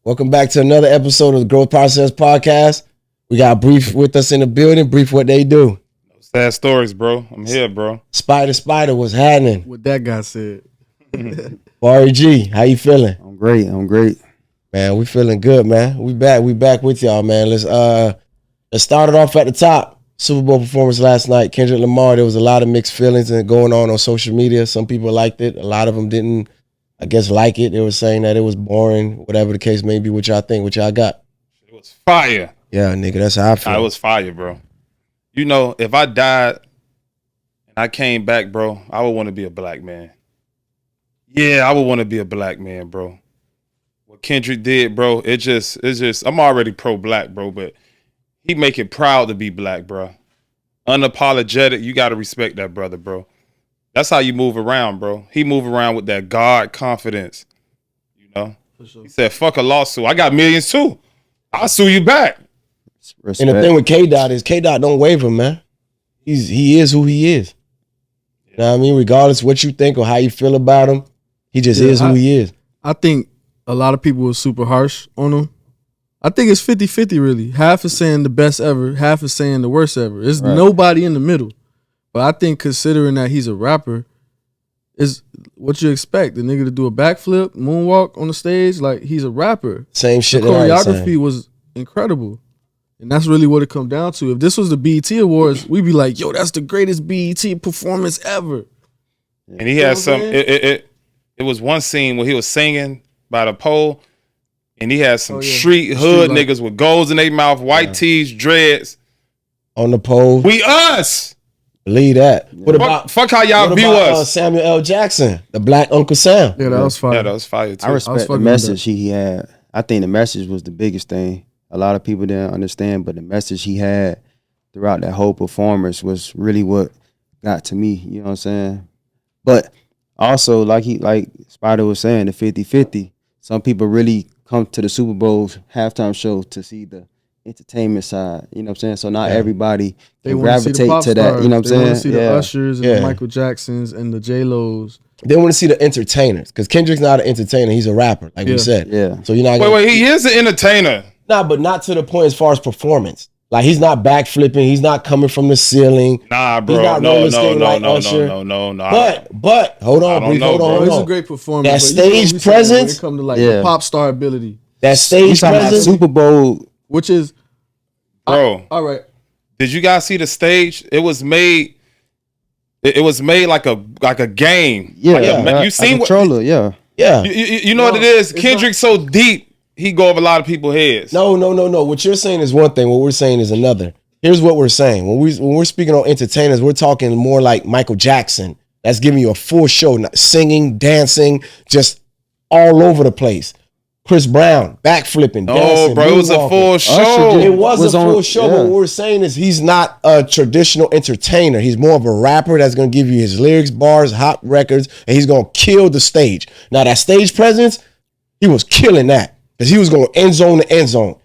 Welcome back to another episode of the Growth Process Podcast. We got Brief with us in the building. Brief, what they do. Sad stories, bro. I'm here, bro. Spider, what's happening? What that guy said. Barry G, how you feeling? I'm great. Man, we feeling good, man. We back with y'all, man. Let's start it off at the top. Super Bowl performance last night. Kendrick Lamar, there was a lot of mixed feelings going on social media. Some people liked it. A lot of them didn't, I guess, like it. They were saying that it was boring, whatever the case may be. What y'all think? What y'all got? It was fire. Yeah, nigga, that's how I feel. It was fire, bro. You know, if I died and I came back, bro, I would want to be a black man. Yeah, I would want to be a black man, bro. What Kendrick did, bro, it's just, I'm already pro-black, bro, but he make it proud to be black, bro. Unapologetic, you got to respect that brother, bro. That's how you move around, bro. He move around with that God confidence, you know? For sure. He said, fuck a lawsuit. I got millions too. I'll sue you back. Respect. And the thing with K-Dot is K-Dot don't waver, man. He is who he is. You know what I mean? Regardless of what you think or how you feel about him, he just is who he is. I think a lot of people were super harsh on him. I think it's 50-50 really. Half is saying the best ever, half is saying the worst ever. There's nobody in the middle. But I think considering that he's a rapper, is what you expect. The nigga to do a backflip, moonwalk on the stage, like he's a rapper. Same shit. The choreography was incredible. And that's really what it come down to. If this was the BET Awards, we'd be like, yo, that's the greatest BET performance ever. And he had some, it was one scene where he was singing by the pole, and he had some street hood niggas with golds in their mouth, white tees, dreads. On the pole. We us. Believe that. What about fuck how y'all view us? Samuel L. Jackson, the Black Uncle Sam. Yeah, that was fire. Yeah, that was fire too. I respect the message he had. I think the message was the biggest thing. A lot of people didn't understand, but the message he had throughout that whole performance was really what got to me. You know what I'm saying? But also, like Spider was saying, the 50-50. Some people really come to the Super Bowl halftime show to see the entertainment side. You know what I'm saying? So not everybody can gravitate to that. You know what I'm saying? They want to see the Ushers and the Michael Jacksons and the J-Los. They want to see the entertainers because Kendrick's not an entertainer. He's a rapper, like we said. Yeah. So you're not. Wait, he is an entertainer. Nah, but not to the point as far as performance. Like he's not backflipping. He's not coming from the ceiling. Nah, bro. He's not No. But hold on, hold on. It's a great performance. That stage presence. When it comes to like the pop star ability. That stage presence. Super Bowl, which is, bro. All right. Did you guys see the stage? It was made. It was made like a game. Yeah, you seen what? Controller, yeah. You know what it is? Kendrick's so deep. He go over a lot of people's heads. No. What you're saying is one thing. What we're saying is another. Here's what we're saying. When we're speaking on entertainers, we're talking more like Michael Jackson. That's giving you a full show, singing, dancing, just all over the place. Chris Brown, backflipping, dancing. Bro, it was a full show. It was a full show, but what we're saying is he's not a traditional entertainer. He's more of a rapper that's going to give you his lyrics, bars, hot records, and he's going to kill the stage. Now, that stage presence, he was killing that. Because he was going end zone to end zone.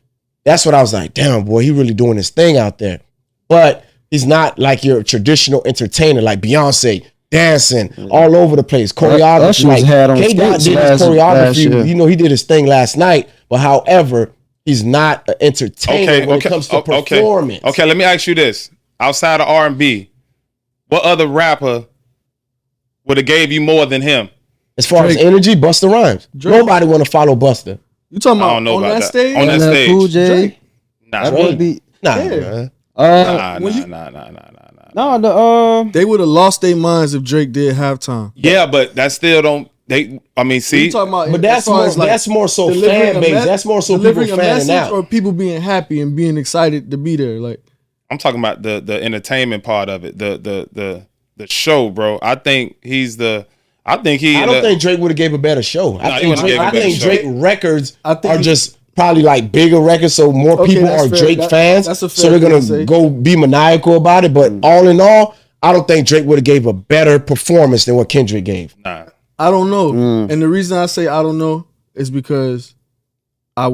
That's what I was like, damn, boy, he really doing his thing out there. But he's not like your traditional entertainer, like Beyonce, dancing all over the place. Choreography. Like, K-Dot did his choreography. You know, he did his thing last night. But however, he's not an entertainer when it comes to performance. Okay, let me ask you this. Outside of R&B, what other rapper would have gave you more than him? As far as energy, Busta Rhymes. Nobody want to follow Busta. You talking about on that stage? On that stage. Cool J? Nah. They would have lost their minds if Drake did halftime. Yeah, but that still don't. See. You talking about, but that's more so fan base. That's more so people fanning out. Or people being happy and being excited to be there. Like I'm talking about the entertainment part of it. The show, bro. I think he's the. I don't think Drake would have gave a better show. I think Drake records are just probably like bigger records, so more people are Drake fans. So they're gonna go be maniacal about it. But all in all, I don't think Drake would have gave a better performance than what Kendrick gave. Nah. I don't know. And the reason I say I don't know is because I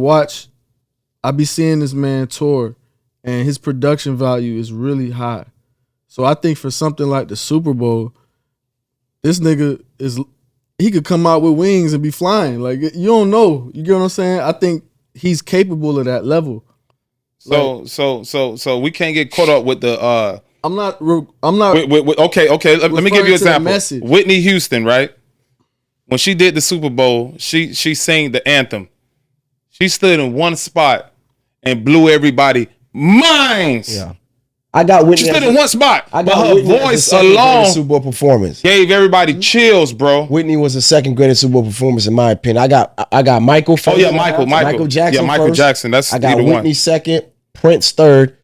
be seeing this man tour and his production value is really high. So I think for something like the Super Bowl, this nigga he could come out with wings and be flying. Like, you don't know. You get what I'm saying? I think he's capable of that level. So we can't get caught up with the. I'm not. Okay. Let me give you an example. Message. Whitney Houston, right? When she did the Super Bowl, she sang the anthem. She stood in one spot and blew everybody minds. Yeah. I got Whitney. She stood in one spot. I got her Whitney voice alone Super Bowl performance gave everybody chills, bro. Whitney was the second greatest Super Bowl performance in my opinion. I got Michael first. Oh yeah, Michael Jackson. Yeah, Michael first. Jackson. That's I got either Whitney one. second, Prince third,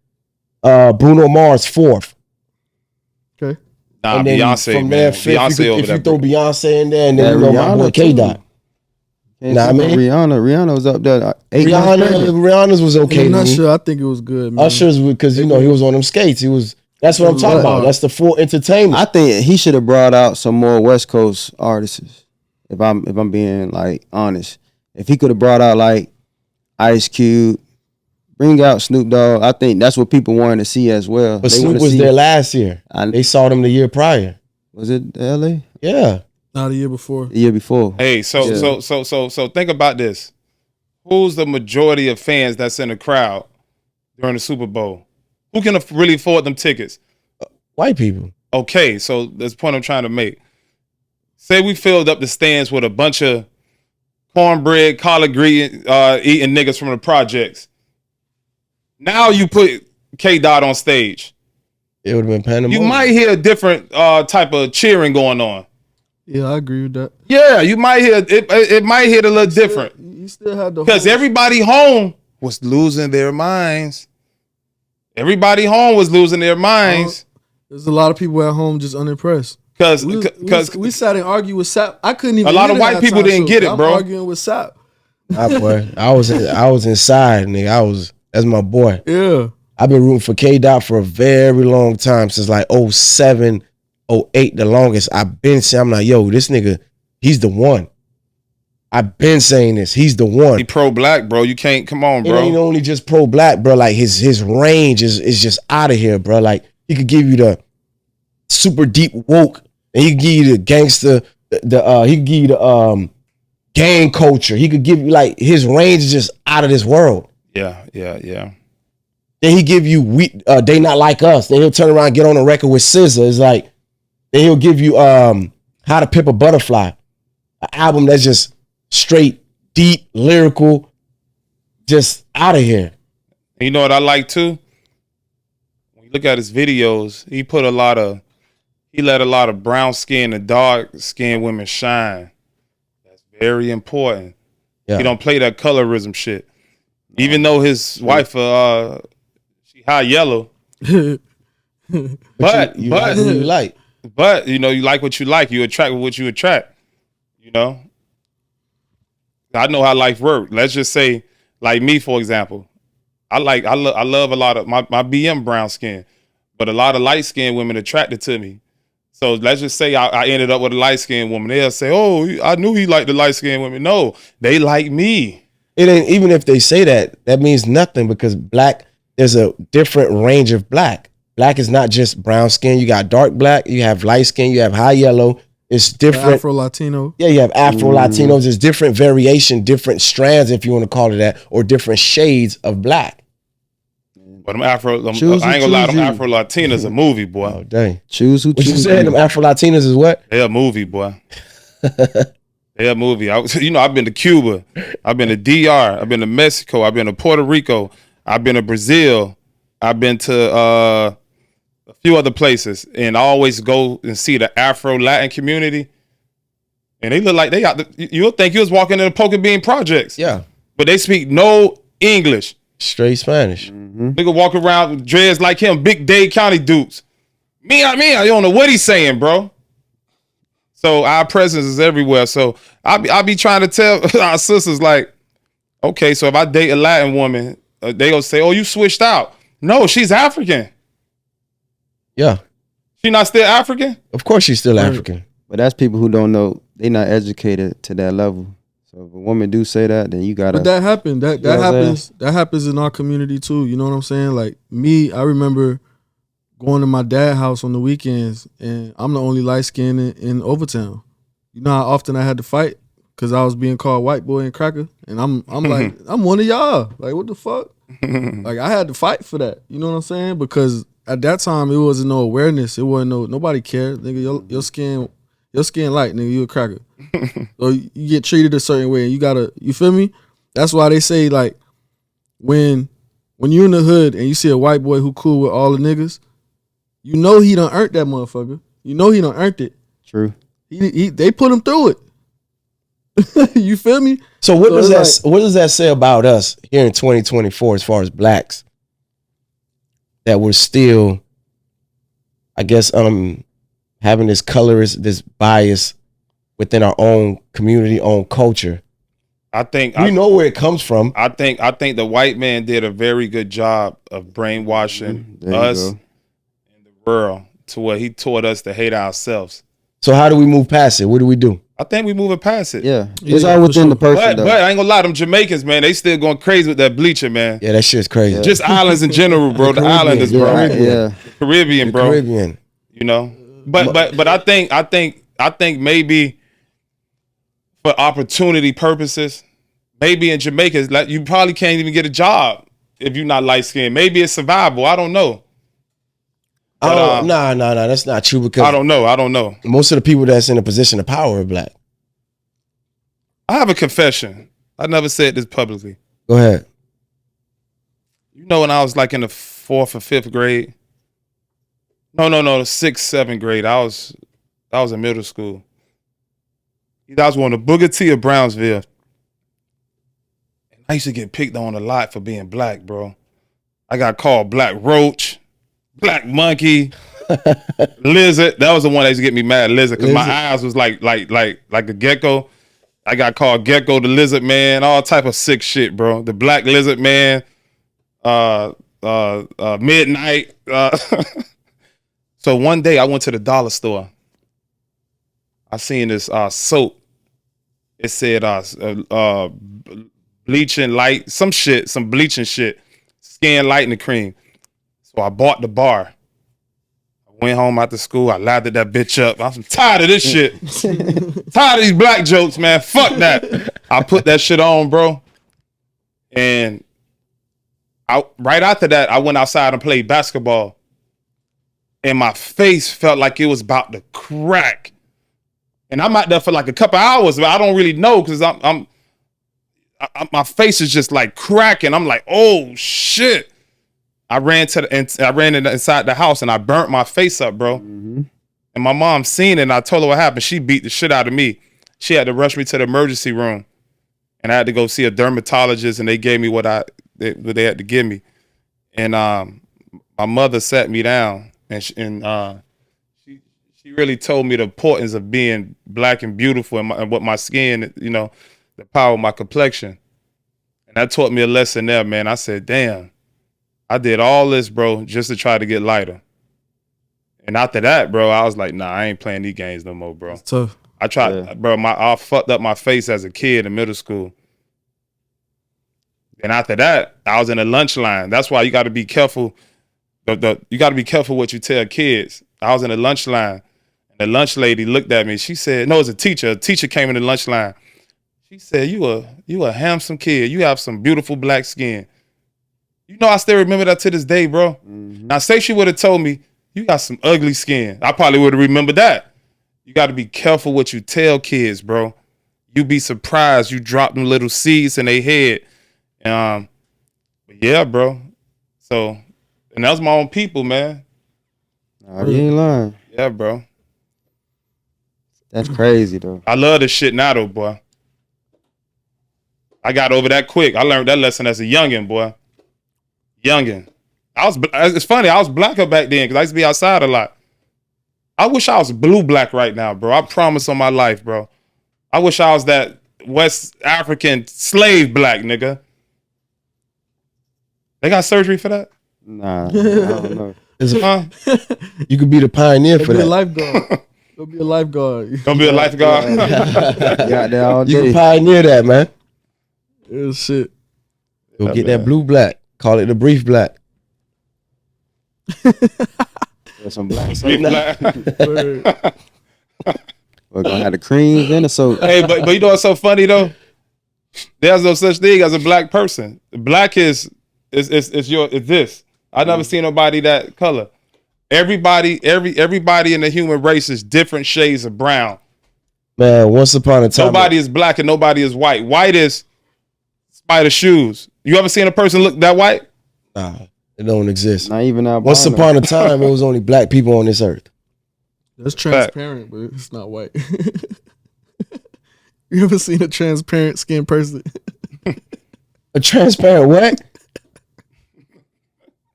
Bruno Mars fourth. Okay. Nah, and then Beyonce, from man. there, fifth, Beyonce over if there. you throw Beyonce in there, and then Yeah, my boy Rihanna, K too. Dot. Nah, I mean Rihanna was up there. Rihanna's was okay. I'm to not me. sure. I think it was good. Man. Usher's because he was on them skates. That's what I'm talking about. That's the full entertainment. I think he should have brought out some more West Coast artists. If I'm being like honest, if he could have brought out like Ice Cube, bring out Snoop Dogg, I think that's what people wanted to see as well. But Snoop was there last year. They saw them the year prior. Was it LA? Yeah. Not the year before. The year before. Hey, so think about this. Who's the majority of fans that's in the crowd during the Super Bowl? Who can really afford them tickets? White people. Okay, so that's the point I'm trying to make. Say we filled up the stands with a bunch of cornbread, collard green eating niggas from the projects. Now you put K Dot on stage. It would have been pandemonium. You might hear a different type of cheering going on. Yeah, I agree with that. Yeah, you might hear it might hit a little different. You still had the Because everybody home was losing their minds. Everybody home was losing their minds. There's a lot of people at home just unimpressed. Because we sat and argued with Sap. I couldn't even. A lot of white people didn't get it, bro. I'm arguing with Sap. Boy, I was inside, nigga. That's my boy. Yeah. I've been rooting for K Dot for a very long time, since like 07, 08, the longest. I've been saying, I'm like, yo, this nigga, he's the one. I've been saying this. He's the one. He pro-black, bro. You can't, come on, bro. It ain't only just pro-black, bro. Like his range is just out of here, bro. Like he could give you the super deep woke, and he could give you the gangster, he could give you the gang culture. He could give you like his range is just out of this world. Yeah. Then he give you They Not Like Us. Then he'll turn around and get on a record with SZA. It's like, then he'll give you How to Pimp a Butterfly, an album that's just straight, deep, lyrical, just out of here. And you know what I like too? When you look at his videos, he let a lot of brown skin and dark skin women shine. That's very important. Yeah. He don't play that colorism shit. Even though his wife, she high yellow. but you like who you like. But you like what you like. You attract what you attract. I know how life works. Let's just say, like me, for example, I love a lot of my BM brown skin, but a lot of light skinned women attracted to me. So let's just say I ended up with a light skinned woman. They'll say, "Oh, I knew he liked the light skinned women." No, they like me. It ain't, even if they say that means nothing, because black, there's a different range of black. Black is not just brown skin. You got dark black, you have light skin, you have high yellow. It's different. Afro Latino. Yeah, you have Afro Latinos. There's different variation, different strands, if you want to call it that, or different shades of black. But I ain't gonna lie, them Afro Latinas a movie, boy. Oh, dang. Choose who What you choose saying? Them Afro Latinas is what? They a movie, boy. They a movie. I've been to Cuba. I've been to DR. I've been to Mexico. I've been to Puerto Rico. I've been to Brazil. I've been to a few other places, and I always go and see the Afro Latin community. And they look like they got you'll think you was walking in the Poker Bean projects. Yeah. But they speak no English. Straight Spanish. Nigga walk around with dreads like him, big Dade County dudes. I don't know what he's saying, bro. So our presence is everywhere. So I be trying to tell our sisters, like, okay, so if I date a Latin woman, they gonna say, "Oh, you switched out." No, she's African. Yeah. She not still African? Of course she's still African. But that's people who don't know. They not educated to that level. So if a woman do say that, then you gotta. But that happened. That happens. That happens in our community too. You know what I'm saying? Like me, I remember going to my dad's house on the weekends, and I'm the only light skinned in Overtown. You know how often I had to fight because I was being called white boy and cracker, and I'm like, I'm one of y'all. Like, what the fuck? Like, I had to fight for that. You know what I'm saying? Because at that time, it wasn't no awareness. It wasn't nobody cared. Nigga, your skin light, nigga, you a cracker. So you get treated a certain way, and you feel me? That's why they say, like, when you in the hood and you see a white boy who cool with all the niggas, you know he done earned that motherfucker. You know he done earned it. True. They put him through it. You feel me? So what does that say about us here in 2024 as far as blacks? That we're still, I guess, having this colorist, this bias within our own community, own culture. I think we know where it comes from. I think the white man did a very good job of brainwashing us and the world to where he taught us to hate ourselves. So how do we move past it? What do we do? I think we moving past it. Yeah, it's all within the person. But I ain't gonna lie, them Jamaicans, man, they still going crazy with that bleaching, man. Yeah, that shit's crazy. Yeah. Just islands in general, bro. the islanders, bro. Yeah. Caribbean, bro. Caribbean. You know, but I think maybe for opportunity purposes, maybe in Jamaica, like, you probably can't even get a job if you're not light skinned. Maybe it's survival. I don't know. But, nah, that's not true because I don't know. Most of the people that's in a position of power are black. I have a confession. I never said this publicly. Go ahead. You know, when I was like in the 4th or 5th grade. No, the 6th, 7th grade. I was in middle school. I was going to Booker T of Brownsville. And I used to get picked on a lot for being black, bro. I got called Black Roach, Black Monkey, Lizard. That was the one that used to get me mad, Lizard, because my eyes was like a gecko. I got called Gecko, the Lizard Man, all type of sick shit, bro. The Black Lizard Man, Midnight. So one day I went to the dollar store. I seen this soap. It said bleaching light, some bleaching shit, skin lightening cream. So I bought the bar. I went home after school. I lathered that bitch up. I'm tired of this shit. Tired of these black jokes, man. Fuck that. I put that shit on, bro. And right after that, I went outside and played basketball. And my face felt like it was about to crack. And I'm out there for like a couple hours, but I don't really know because my face is just like cracking. I'm like, oh shit. I ran inside the house and I burnt my face up, bro. Mm-hmm. And my mom seen it and I told her what happened. She beat the shit out of me. She had to rush me to the emergency room. And I had to go see a dermatologist and they gave me what they had to give me. And my mother sat me down and she really told me the importance of being black and beautiful and what my skin, you know, the power of my complexion. And that taught me a lesson there, man. I said, damn, I did all this, bro, just to try to get lighter. And after that, bro, I was like, nah, I ain't playing these games no more, bro. It's tough. I tried, bro, I fucked up my face as a kid in middle school. And after that, I was in a lunch line. That's why you got to be careful. You got to be careful what you tell kids. I was in a lunch line. The lunch lady looked at me. She said, no, it's a teacher. A teacher came in the lunch line. She said, you a handsome kid. You have some beautiful black skin. You know, I still remember that to this day, bro. Mm-hmm. Now, say she would have told me, you got some ugly skin. I probably would have remembered that. You got to be careful what you tell kids, bro. You be surprised. You drop them little seeds in their head. But yeah, bro. So, and that was my own people, man. Nah, you ain't lying. Yeah, bro. That's crazy, though. I love this shit now, though, boy. I got over that quick. I learned that lesson as a youngin', boy. Youngin'. It's funny, I was blacker back then because I used to be outside a lot. I wish I was blue-black right now, bro. I promise on my life, bro. I wish I was that West African slave black, nigga. They got surgery for that? Nah, I don't know. You could be the pioneer for that. Be a lifeguard. Go be a lifeguard. Don't be a lifeguard. Got there all day. You can pioneer that, man. Yeah, shit. Go get that blue black. Call it the brief black. Some black. Brief black. We're gonna have the creams and the soap. Hey, but you know what's so funny though? There's no such thing as a black person. Black is this. I've never seen nobody that color. Everybody in the human race is different shades of brown. Man, once upon a time, Nobody is black and nobody is white. White is spider shoes. You ever seen a person look that white? nah, it don't exist. Not even albino. Once upon a time, it was only black people on this earth. That's transparent, but it's not white. You ever seen a transparent skin person? A transparent what?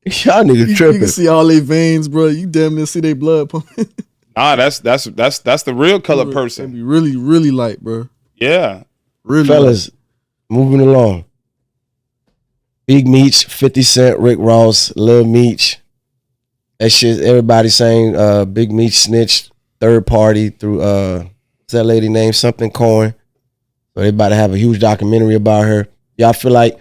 Y'all niggas You tripping. can see all their veins, bro. You damn near see their blood pumping. Nah, that's the real color They person. be really, really light, bro. Yeah. Really Fellas, moving along. Big Meech, 50 Cent, Rick Ross, Lil Meech. That shit, everybody saying Big Meech snitched third party through what's that lady named? Something Cohen. So they about to have a huge documentary about her. Y'all feel like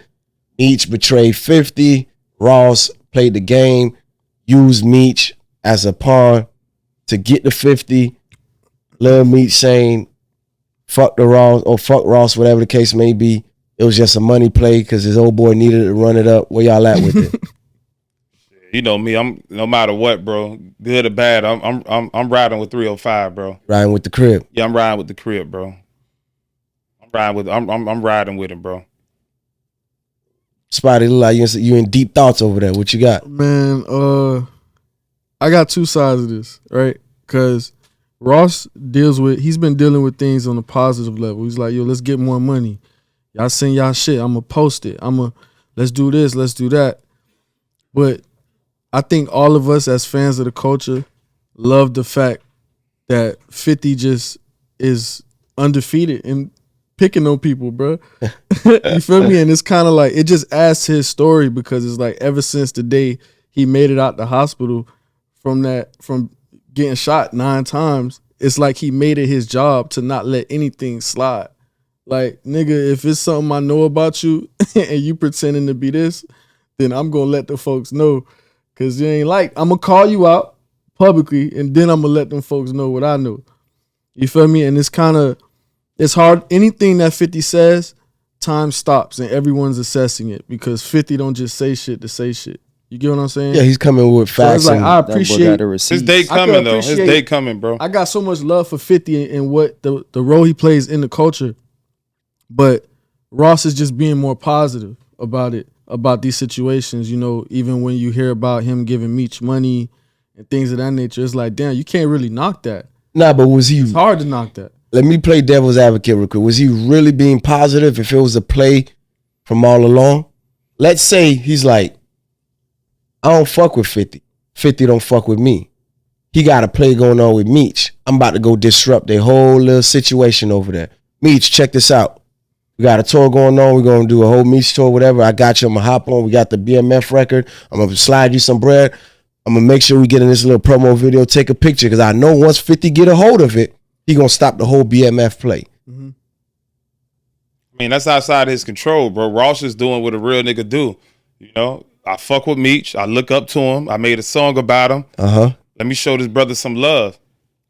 Meech betrayed 50, Ross played the game, used Meech as a pawn to get the 50. Lil Meech saying fuck the Ross or fuck Ross, whatever the case may be. It was just a money play because his old boy needed to run it up. Where y'all at with it? You know me, I'm no matter what, bro. Good or bad, I'm riding with 305, bro. Riding with the crib. Yeah, I'm riding with the crib, bro. I'm riding with him, bro. Spotty, look like you in deep thoughts over there. What you got? Man, I got two sides of this, right? Because Ross he's been dealing with things on a positive level. He's like, yo, let's get more money. Y'all send y'all shit. I'm going to post it. Let's do this, let's do that. But I think all of us as fans of the culture love the fact that 50 just is undefeated and picking on people, bro. You feel me? And it's kind of like, it just adds to his story because it's like ever since the day he made it out the hospital from getting shot 9 times, it's like he made it his job to not let anything slide. Like, nigga, if it's something I know about you and you pretending to be this, then I'm going to let the folks know. Because you ain't like, I'm going to call you out publicly and then I'm going to let them folks know what I know. You feel me? And it's hard. Anything that 50 says, time stops and everyone's assessing it because 50 don't just say shit to say shit. You get what I'm saying? Yeah, he's coming with So facts. it's like, I appreciate His day coming, though. His day coming, bro. I got so much love for 50 and what the role he plays in the culture. But Ross is just being more positive about it, about these situations. You know, even when you hear about him giving Meech money and things of that nature, it's like, damn, you can't really knock that. Nah, but was he? It's hard to knock that. Let me play devil's advocate real quick. Was he really being positive if it was a play from all along? Let's say he's like, I don't fuck with 50. 50 don't fuck with me. He got a play going on with Meech. I'm about to go disrupt their whole little situation over there. Meech, check this out. We got a tour going on. We're going to do a whole Meech tour, whatever. I got you. I'm going to hop on. We got the BMF record. I'm going to slide you some bread. I'm going to make sure we get in this little promo video, take a picture, because I know once 50 get a hold of it, he going to stop the whole BMF play. Mm-hmm. I mean, that's outside his control, bro. Ross is doing what a real nigga do. You know, I fuck with Meech. I look up to him. I made a song about him. Let me show this brother some love.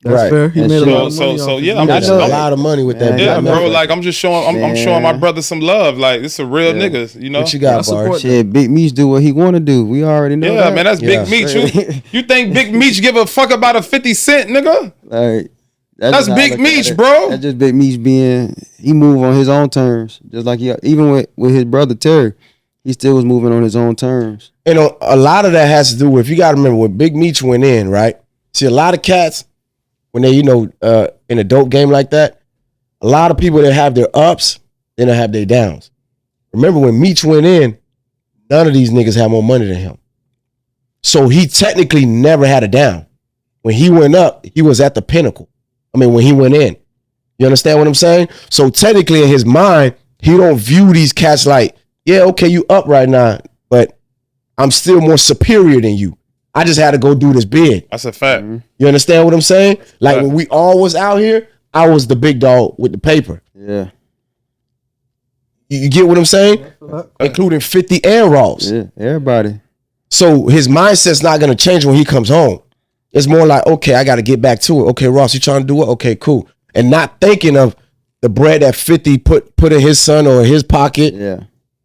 That's Right. fair. He And made a so- lot of money. so off yeah, it. I'm He just- made a lot of money with that. Man, Yeah, BMF bro. record. Like I'm just showing. I'm showing my brother some love. Like this a real Yeah. niggas. You know. What you I got, support Bars? Shit, Big Meech do what he want to do. We already know Yeah, that. man. That's Yeah. Big Meech. You think Big Meech give a fuck about a 50 Cent, nigga? Like, That's just how I Big look Meech, at it. bro. That's just Big Meech he moved on his own terms. Just like even with his brother Terry, he still was moving on his own terms. You know, a lot of that has to do with, you got to remember when Big Meech went in, right? See, a lot of cats, when they, in a dope game like that, a lot of people that have their ups, then they have their downs. Remember when Meech went in, none of these niggas had more money than him. So he technically never had a down. When he went up, he was at the pinnacle. I mean, when he went in. You understand what I'm saying? So technically in his mind, he don't view these cats like, yeah, okay, you up right now, but I'm still more superior than you. I just had to go do this big. That's a fact. Mm-hmm. You understand what I'm saying? Like when we all was out here, I was the big dog with the paper. Yeah, You get what I'm saying? Including 50 and Ross. yeah, everybody. So his mindset's not gonna change when he comes home. It's more like, okay, I gotta get back to it. Okay, Ross, you trying to do it? Okay, cool. and not thinking of the bread that 50 put in his son or his pocket. Yeah.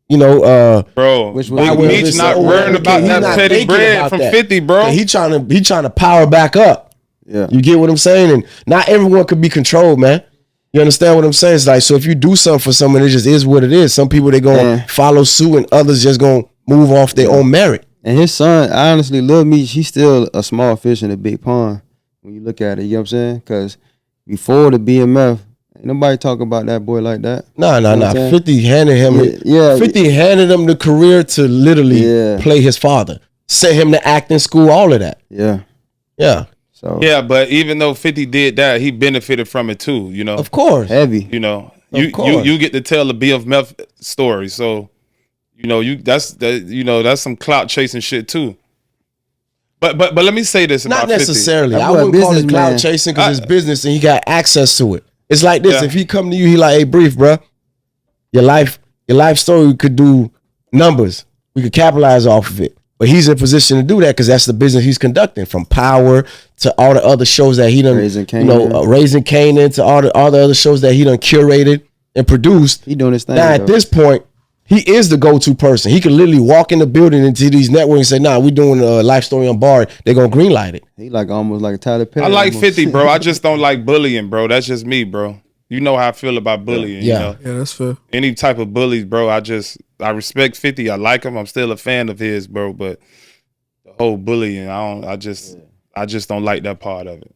You know, bro. Which Big was- Meech not worrying about that petty bread from 50, bro. He trying to power back up. Yeah. You get what I'm saying? And not everyone could be controlled, man. You understand what I'm saying? It's like, so if you do something for someone, it just is what it is. Some people, they going to follow suit and others just going to move off their own merit. And his son, I honestly love me. He's still a small fish in a big pond when you look at it. You know what I'm saying? Because before the BMF, ain't nobody talk about that boy like that. Nah. You know what I'm saying? 50 handed him. Yeah. 50 handed him the career to literally play his father. Sent him to acting school, all of that. Yeah. Yeah. So yeah, but even though 50 did that, he benefited from it too, you know. Of course. heavy. You know, Of course. you get to tell the BMF story. So, you know, that's some clout chasing shit too. But let me say this about Not necessarily. 50. I wouldn't call it clout businessman. chasing because it's business and he got access to it. It's like this. Yeah. If he come to you, he like, hey, Brief, bro, your life story could do numbers. We could capitalize off of it. But he's in position to do that because that's the business he's conducting, from Power to all the other shows that he done, Raising Raising Canaan to all the other shows that he done curated and produced. He doing his thing. Now, at this point, he is the go-to person. He can literally walk in the building into these networks and say, nah, we doing a life story on Bar. They're going to greenlight it. He like almost like a Tyler Perry. I like almost. 50, bro. I just don't like bullying, bro. That's just me, bro. You know how I feel about bullying. Yeah. You know? Yeah, that's fair. Any type of bullies, bro. I respect 50. I like him. I'm still a fan of his, bro. But the whole bullying, I just don't like that part of it.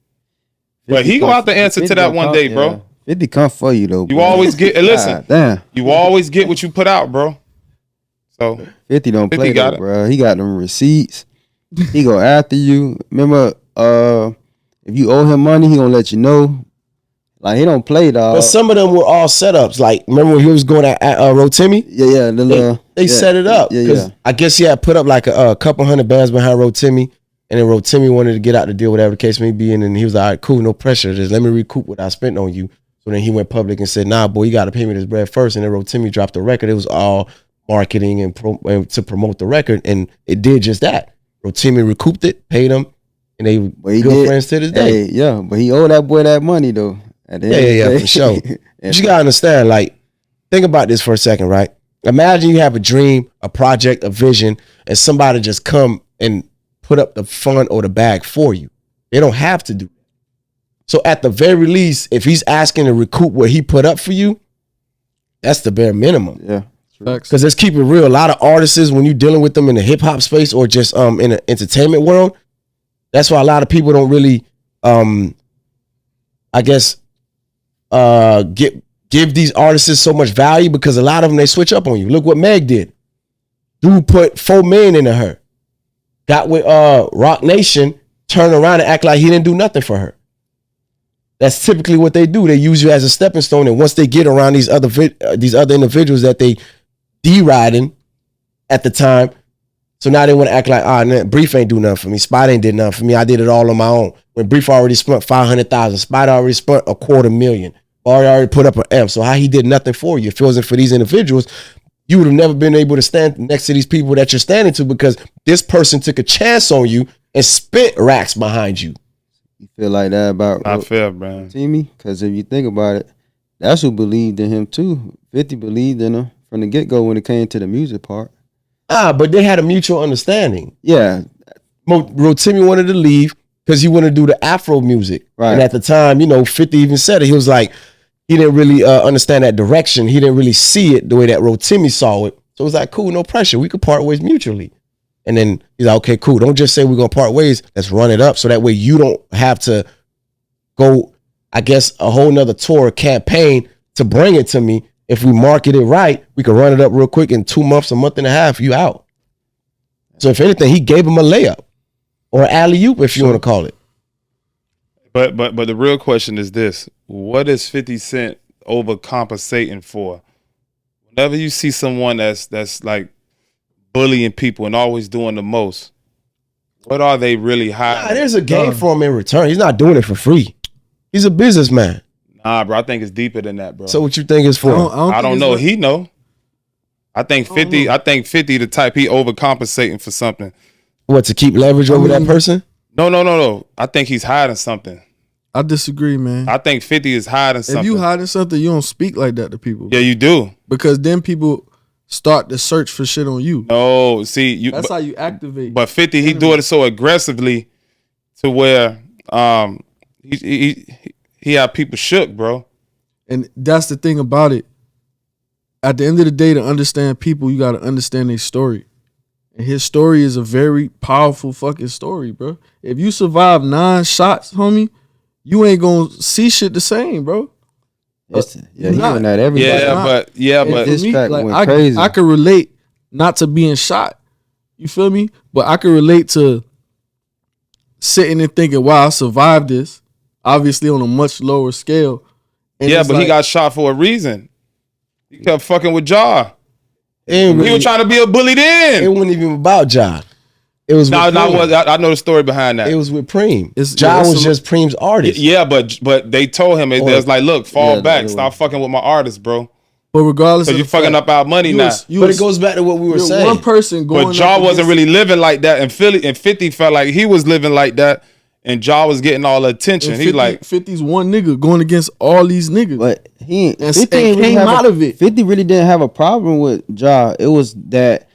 But he gonna have to answer to that one day, bro. 50 come for you though. You bro. always get listen. Damn. You always get what you put out, bro. So 50 don't 50 play got though, it. bro. He got them receipts. He go after you. Remember, if you owe him money, he gonna let you know. Like he don't play, dog. But some of them were all setups. Like, remember when he was going at Rotimi? Yeah. They set it up. Yeah. I guess he had put up like a couple hundred bands behind Rotimi. And then Rotimi wanted to get out the deal, whatever the case may be. And then he was like, all right, cool, no pressure. Just let me recoup what I spent on you. So then he went public and said, nah, boy, you got to pay me this bread first. And then Rotimi dropped the record. It was all marketing and to promote the record. And it did just that. Rotimi recouped it, paid him, and they good friends to this day. Hey, but he owed that boy that money, though. At the end of the day. For sure. But you got to understand, like, think about this for a second, right? Imagine you have a dream, a project, a vision, and somebody just come and put up the fund or the bag for you. They don't have to do that. So at the very least, if he's asking to recoup what he put up for you, that's the bare minimum. Yeah. Because let's keep it real. A lot of artists, when you're dealing with them in the hip hop space or just in the entertainment world, that's why a lot of people don't really, give these artists so much value, because a lot of them, they switch up on you. Look what Meg did. Dude put $4 million into her. Got with Rock Nation, turned around and act like he didn't do nothing for her. That's typically what they do. They use you as a stepping stone, and once they get around these other individuals that they deriding at the time, so now they want to act like, Brief ain't do nothing for me. Spot ain't did nothing for me. I did it all on my own. When Brief already spent $500,000, Spot already spent $250,000, already put up an M. So how he did nothing for you? If it wasn't for these individuals, you would have never been able to stand next to these people that you're standing to, because this person took a chance on you and spent racks behind you. You feel like that about not fair, man. Timmy? Because if you think about it, that's who believed in him too. 50 believed in him from the get-go when it came to the music part. But they had a mutual understanding. Yeah. Rotimi wanted to leave because he wanted to do the Afro music. Right. And at the time, 50 even said it. He was like, he didn't really understand that direction. He didn't really see it the way that Rotimi saw it. So it was like, cool, no pressure. We could part ways mutually. And then he's like, okay, cool. Don't just say we're going to part ways. Let's run it up so that way you don't have to go, I guess, a whole nother tour campaign to bring it to me. If we market it right, we can run it up real quick in 2 months, a month and a half, you out. So if anything, he gave him a layup or alley-oop, if you want to call it. But the real question is this: what is 50 Cent overcompensating for? Whenever you see someone that's like bullying people and always doing the most, what are they really hiding? Nah, there's a game for him in return. He's not doing it for free. He's a businessman. Nah, bro, I think it's deeper than that, bro. So what you think it's for? I don't know. He know. I think 50. I think 50 the type he overcompensating for something. What, to keep leverage over that person? No. I think he's hiding something. I disagree, man. I think 50 is hiding something. If you hiding something, you don't speak like that to people. Yeah, you do. Because then people start to search for shit on you. No, see, That's how you activate. But 50, he doing it so aggressively to where he have people shook, bro. And that's the thing about it. At the end of the day, to understand people, you got to understand their story. And his story is a very powerful fucking story, bro. If you survive 9 shots, homie, you ain't gonna see shit the same, bro. He doing that everybody. But this me, track like, went crazy. I could relate not to being shot. You feel me? But I could relate to sitting and thinking, wow, I survived this. Obviously on a much lower scale. And yeah, but he got shot for a reason. He kept fucking with Ja. He was trying to be a bully then. It wasn't even about Ja. It was I know the story behind that. It was with Preem. Ja was just Preem's artist. Yeah, but they told him, it was like, look, fall back. Stop fucking with my artist, bro. But regardless of you're fucking up our money now. But it goes back to what we were saying. One person going But Ja wasn't really living like that. And 50 felt like he was living like that. And Ja was getting all the attention. 50, He like 50's one nigga going against all these niggas. But he and 50 came really out of it. 50 really didn't have a problem with Ja. It was that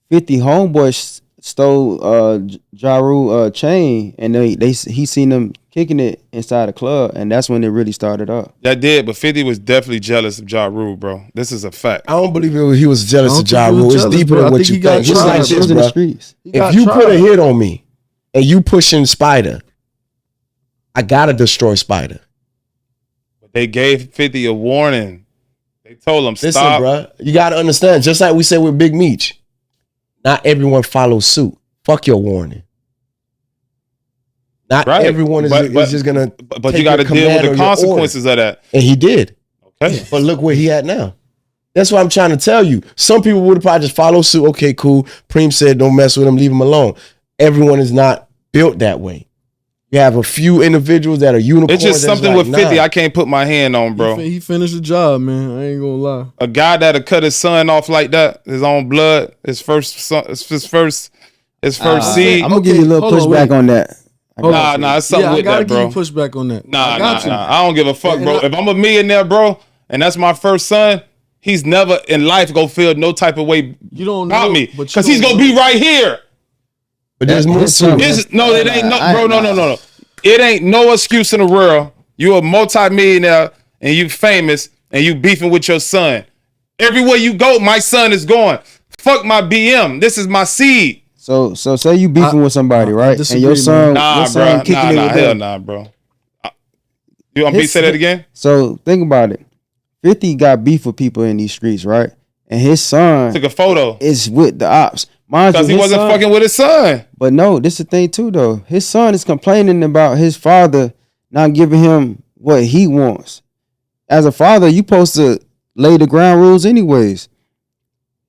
50 homeboys stole Ja Rule chain, and he seen them kicking it inside the club, and that's when it really started up. That did, but 50 was definitely jealous of Ja Rule, bro. This is a fact. I don't believe he was jealous of Ja Rule. It's deeper than what you think. It's like this, bro. If you put a hit on me and you pushing Spider, I gotta destroy Spider. But they gave 50 a warning. They told him, stop. Listen, bro, you gotta understand. Just like we said with Big Meech, not everyone follows suit. Fuck your warning. Not everyone is just gonna. But you got to deal with the consequences of that. And he did. Okay. But look where he at now. That's what I'm trying to tell you. Some people would have probably just followed suit. Okay, cool. Preem said, don't mess with him. Leave him alone. Everyone is not built that way. You have a few individuals that are unicorns. It's just something with 50 I can't put my hand on, bro. He finished the job, man. I ain't gonna lie. A guy that'll cut his son off like that, his own blood, his first seed. I'm gonna give you a little pushback on that. Nah, it's something with that, bro. I gotta give you pushback on that. Nah. I don't give a fuck, bro. If I'm a millionaire, bro, and that's my first son, he's never in life gonna feel no type of way about me, because he's gonna be right here. But there's more to it. No, it ain't no, bro. No. It ain't no excuse in the world. You're a multi-millionaire and you famous and you beefing with your son. Everywhere you go, my son is going. Fuck my BM. This is my seed. So say you beefing with somebody, right? And your son, kicking it with hell nah, bro. You want me to say that again? So think about it. 50 got beef with people in these streets, right? And his son took a photo. Is with the ops. Because he wasn't fucking with his son. But no, this is the thing too, though. His son is complaining about his father not giving him what he wants. As a father, you supposed to lay the ground rules anyways.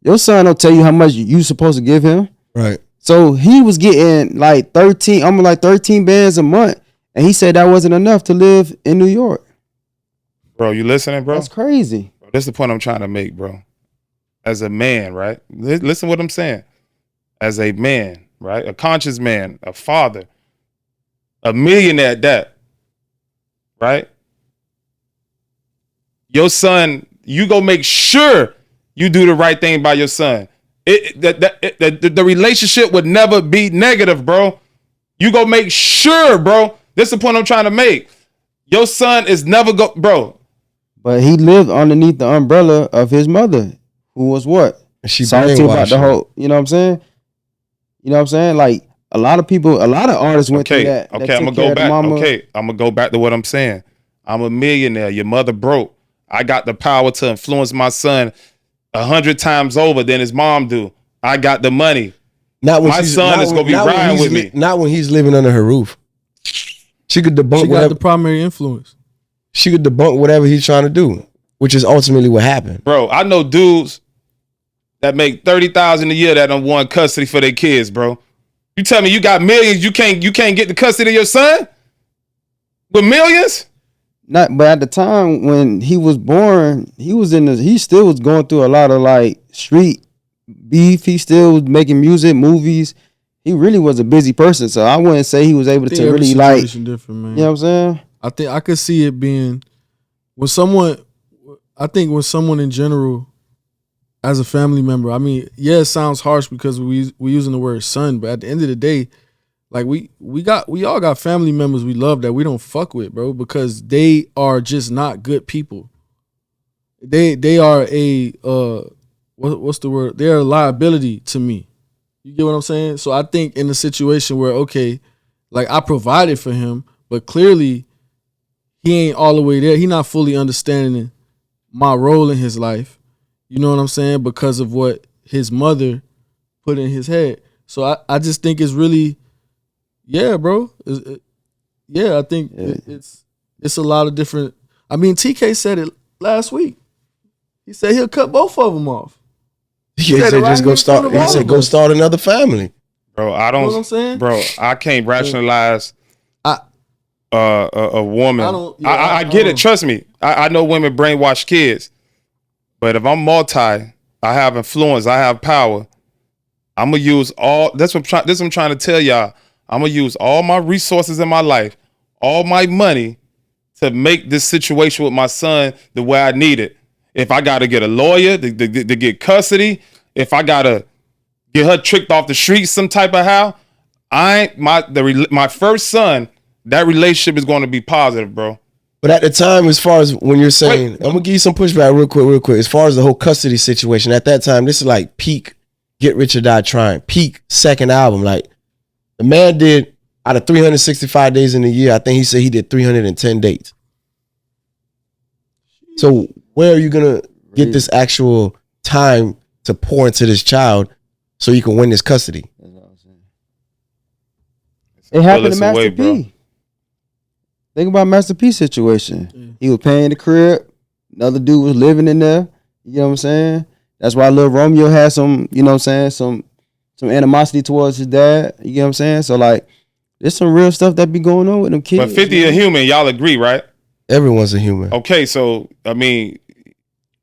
Your son don't tell you how much you supposed to give him. Right. So he was getting like 13 bands a month. And he said that wasn't enough to live in New York. Bro, you listening, bro? That's crazy. Bro, that's the point I'm trying to make, bro. As a man, right? Listen what I'm saying. As a man, right? A conscious man, a father, a millionaire at that, right? Your son, you go make sure you do the right thing by your son. The relationship would never be negative, bro. You go make sure, bro. This is the point I'm trying to make. Your son is never bro. But he lived underneath the umbrella of his mother, who was what? She salty about the whole, you know what I'm saying? You know what I'm saying? Like a lot of people, a lot of artists went through that. Okay, I'm gonna go back. Okay, I'm gonna go back to what I'm saying. I'm a millionaire. Your mother broke. I got the power to influence my son 100 times over than his mom do. I got the money. My son is gonna be riding with me. Not when he's living under her roof. She could debunk. She got the primary influence. She could debunk whatever he's trying to do, which is ultimately what happened. Bro, I know dudes that make $30,000 a year that don't want custody for their kids, bro. You tell me you got millions, you can't get the custody of your son with millions? Not, but at the time when he was born, he still was going through a lot of like street beef. He still was making music, movies. He really was a busy person, so I wouldn't say he was able to really like. You know what I'm saying? I think I could see it being when someone. I think when someone in general, as a family member, I mean, yeah, it sounds harsh because we're using the word son, but at the end of the day, like we all got family members we love that we don't fuck with, bro, because they are just not good people. They are a what's the word? They're a liability to me. You get what I'm saying? So I think in a situation where, okay, like I provided for him, but clearly he ain't all the way there. He not fully understanding my role in his life. You know what I'm saying? Because of what his mother put in his head. So I just think it's really, yeah, bro. I think it's a lot of different. I mean, TK said it last week. He said he'll cut both of them off. He said just go start. He said go start another family. Bro, I don't. You know what I'm saying? Bro, I can't rationalize a woman. I get it. Trust me. I know women brainwash kids, but if I'm I have influence. I have power. I'm gonna use all. This what I'm trying to tell y'all. I'm gonna use all my resources in my life, all my money, to make this situation with my son the way I need it. If I gotta get a lawyer to get custody, if I gotta get her tricked off the streets some type of how, my first son, that relationship is going to be positive, bro. But at the time, as far as when you're saying, I'm gonna give you some pushback real quick. As far as the whole custody situation, at that time, this is like peak Get Rich or Die Trying, peak second album. Like the man did out of 365 days in a year, I think he said he did 310 dates. So where are you gonna get this actual time to pour into this child so you can win this custody? That's what I'm saying. It happened to Master P. Think about Master P's situation. Yeah. He was paying the crib. Another dude was living in there. You know what I'm saying? That's why Lil Romeo had some, you know what I'm saying, some animosity towards his dad. You know what I'm saying? So like, there's some real stuff that be going on with them kids. But 50 a human, y'all agree, right? Everyone's a human. Okay, so I mean,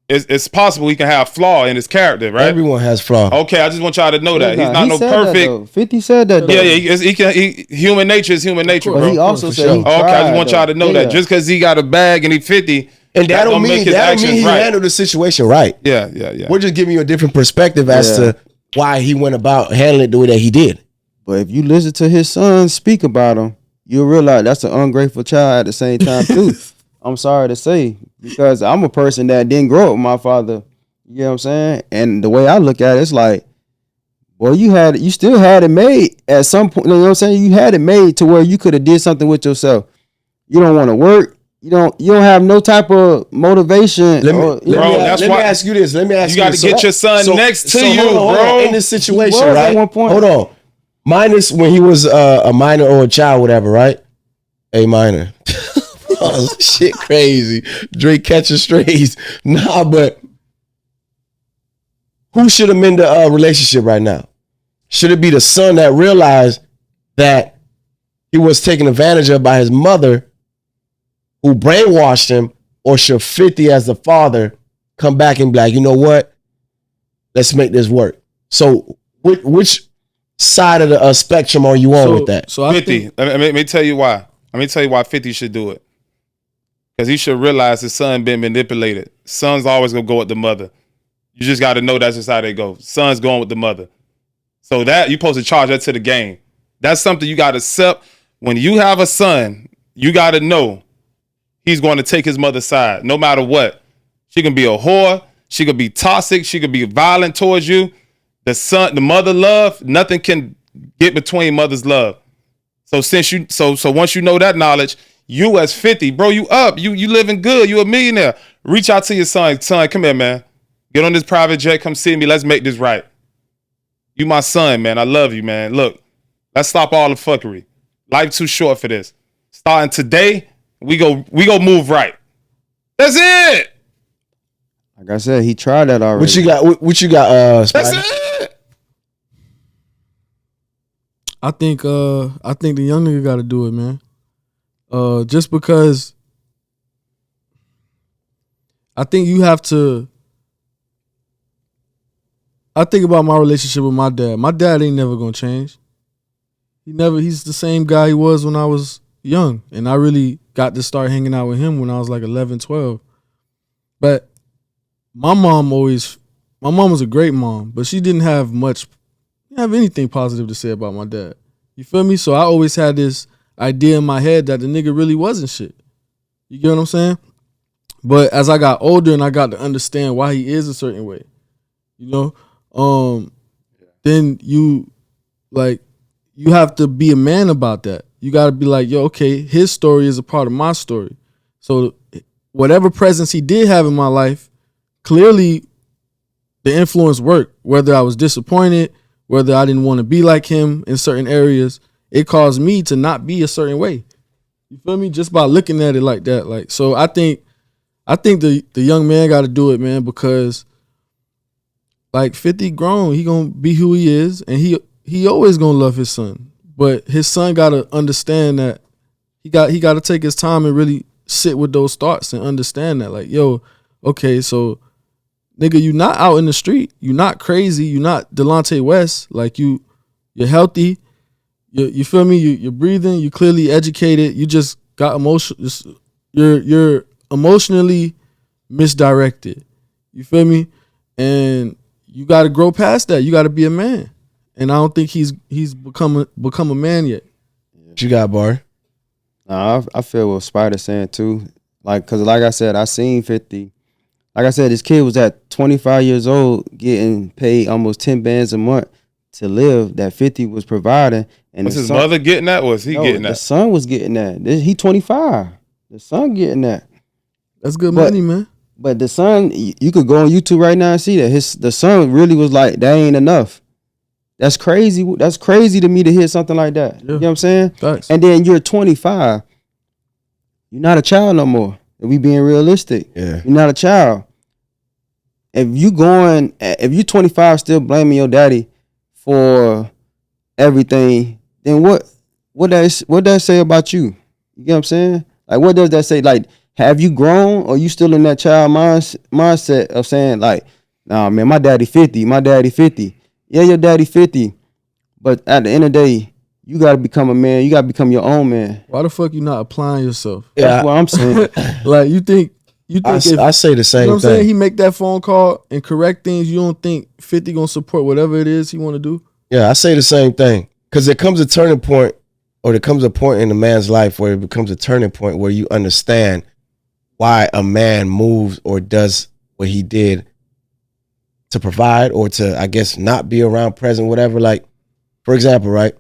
it's possible he can have flaw in his character, right? Everyone has flaw. Okay, I just want y'all to know that he's not no perfect. 50 said that. Though. Yeah, human nature is human nature, bro. But he also said he okay, I just want y'all to know that just because he got a bag and he 50, and that don't mean he handled the situation right. Yeah. We're just giving you a different perspective as to why he went about handling it the way that he did. But if you listen to his son speak about him, you'll realize that's an ungrateful child at the same time too. I'm sorry to say, because I'm a person that didn't grow up with my father. You know what I'm saying? And the way I look at it, it's like, well, you still had it made at some point. You know what I'm saying? You had it made to where you could have did something with yourself. You don't want to work. You don't have no type of motivation. Let me ask you this. You got to get your son next to you, bro. In this situation, right? At one point. Hold on. Minus when he was a minor or a child, whatever, right? A minor. Oh, shit crazy. Drake catching strays. Nah, but who should have mend the relationship right now? Should it be the son that realized that he was taken advantage of by his mother who brainwashed him, or should 50 as the father come back and be like, you know what? Let's make this work. So which side of the spectrum are you on with that? So 50. Let me tell you why. Let me tell you why 50 should do it. Because he should realize his son been manipulated. Son's always going to go with the mother. You just got to know that's just how they go. Son's going with the mother. So that, you're supposed to charge that to the game. That's something you got to accept. When you have a son, you got to know he's going to take his mother's side, no matter what. She can be a whore. She could be toxic. She could be violent towards you. The mother love, nothing can get between mother's love. So so once you know that knowledge, you as 50, bro, you up. You living good. You a millionaire. Reach out to your son. Son, come here, man. Get on this private jet. Come see me. Let's make this right. You my son, man. I love you, man. Look, let's stop all the fuckery. Life too short for this. Starting today, we go move right. That's it. Like I said, he tried that already. What you got, Spider? That's it. I think the young nigga got to do it, man. Just because I think you have to. I think about my relationship with my dad. My dad ain't never gonna change. He's the same guy he was when I was young, and I really got to start hanging out with him when I was like 11, 12. But my mom was a great mom, but she didn't have anything positive to say about my dad. You feel me? So I always had this idea in my head that the nigga really wasn't shit. You get what I'm saying? But as I got older and I got to understand why he is a certain way, you know, then you have to be a man about that. You got to be like, yo, okay, his story is a part of my story. So whatever presence he did have in my life, clearly the influence worked. Whether I was disappointed, whether I didn't want to be like him in certain areas, it caused me to not be a certain way. You feel me? Just by looking at it like that. Like, so I think the young man got to do it, man, because like 50 grown, he gonna be who he is, and he always gonna love his son. But his son gotta understand that he gotta take his time and really sit with those thoughts and understand that, like, yo, okay, so nigga, you not out in the street, you not crazy, you not Delonte West, like you're healthy, you feel me? You're breathing, you clearly educated, you just got you're emotionally misdirected. You feel me? And you got to grow past that. You got to be a man. And I don't think he's become a man yet. What you got, Bar? Nah, I feel what Spider's saying too. Like, cause like I said, I seen 50. Like I said, this kid was at 25 years old getting paid almost 10 bands a month to live that 50 was providing. And was his mother getting that? Or was he getting that? The son was getting that. He 25. The son getting that. That's good money, man. But the son, you could go on YouTube right now and see that the son really was like, that ain't enough. That's crazy. That's crazy to me to hear something like that. Yeah. You know what I'm saying? Thanks. And then you're 25. You're not a child no more. If we being realistic. Yeah. You're not a child. If you're 25 still blaming your daddy for everything, then what that say about you? You get what I'm saying? Like, what does that say? Like, have you grown, or you still in that child mindset of saying, like, nah, man, my daddy 50, my daddy 50. Yeah, your daddy 50, but at the end of the day, you got to become a man. You got to become your own man. Why the fuck you not applying yourself? Yeah, that's what I'm saying. Like, you think I say the same you know what I'm thing. saying? He make that phone call and correct things. You don't think 50 gonna support whatever it is he want to do? Yeah, I say the same thing. Because there comes a turning point, or there comes a point in a man's life where it becomes a turning point where you understand why a man moves or does what he did to provide, or to, I guess, not be around, present, whatever. Like, for example, right?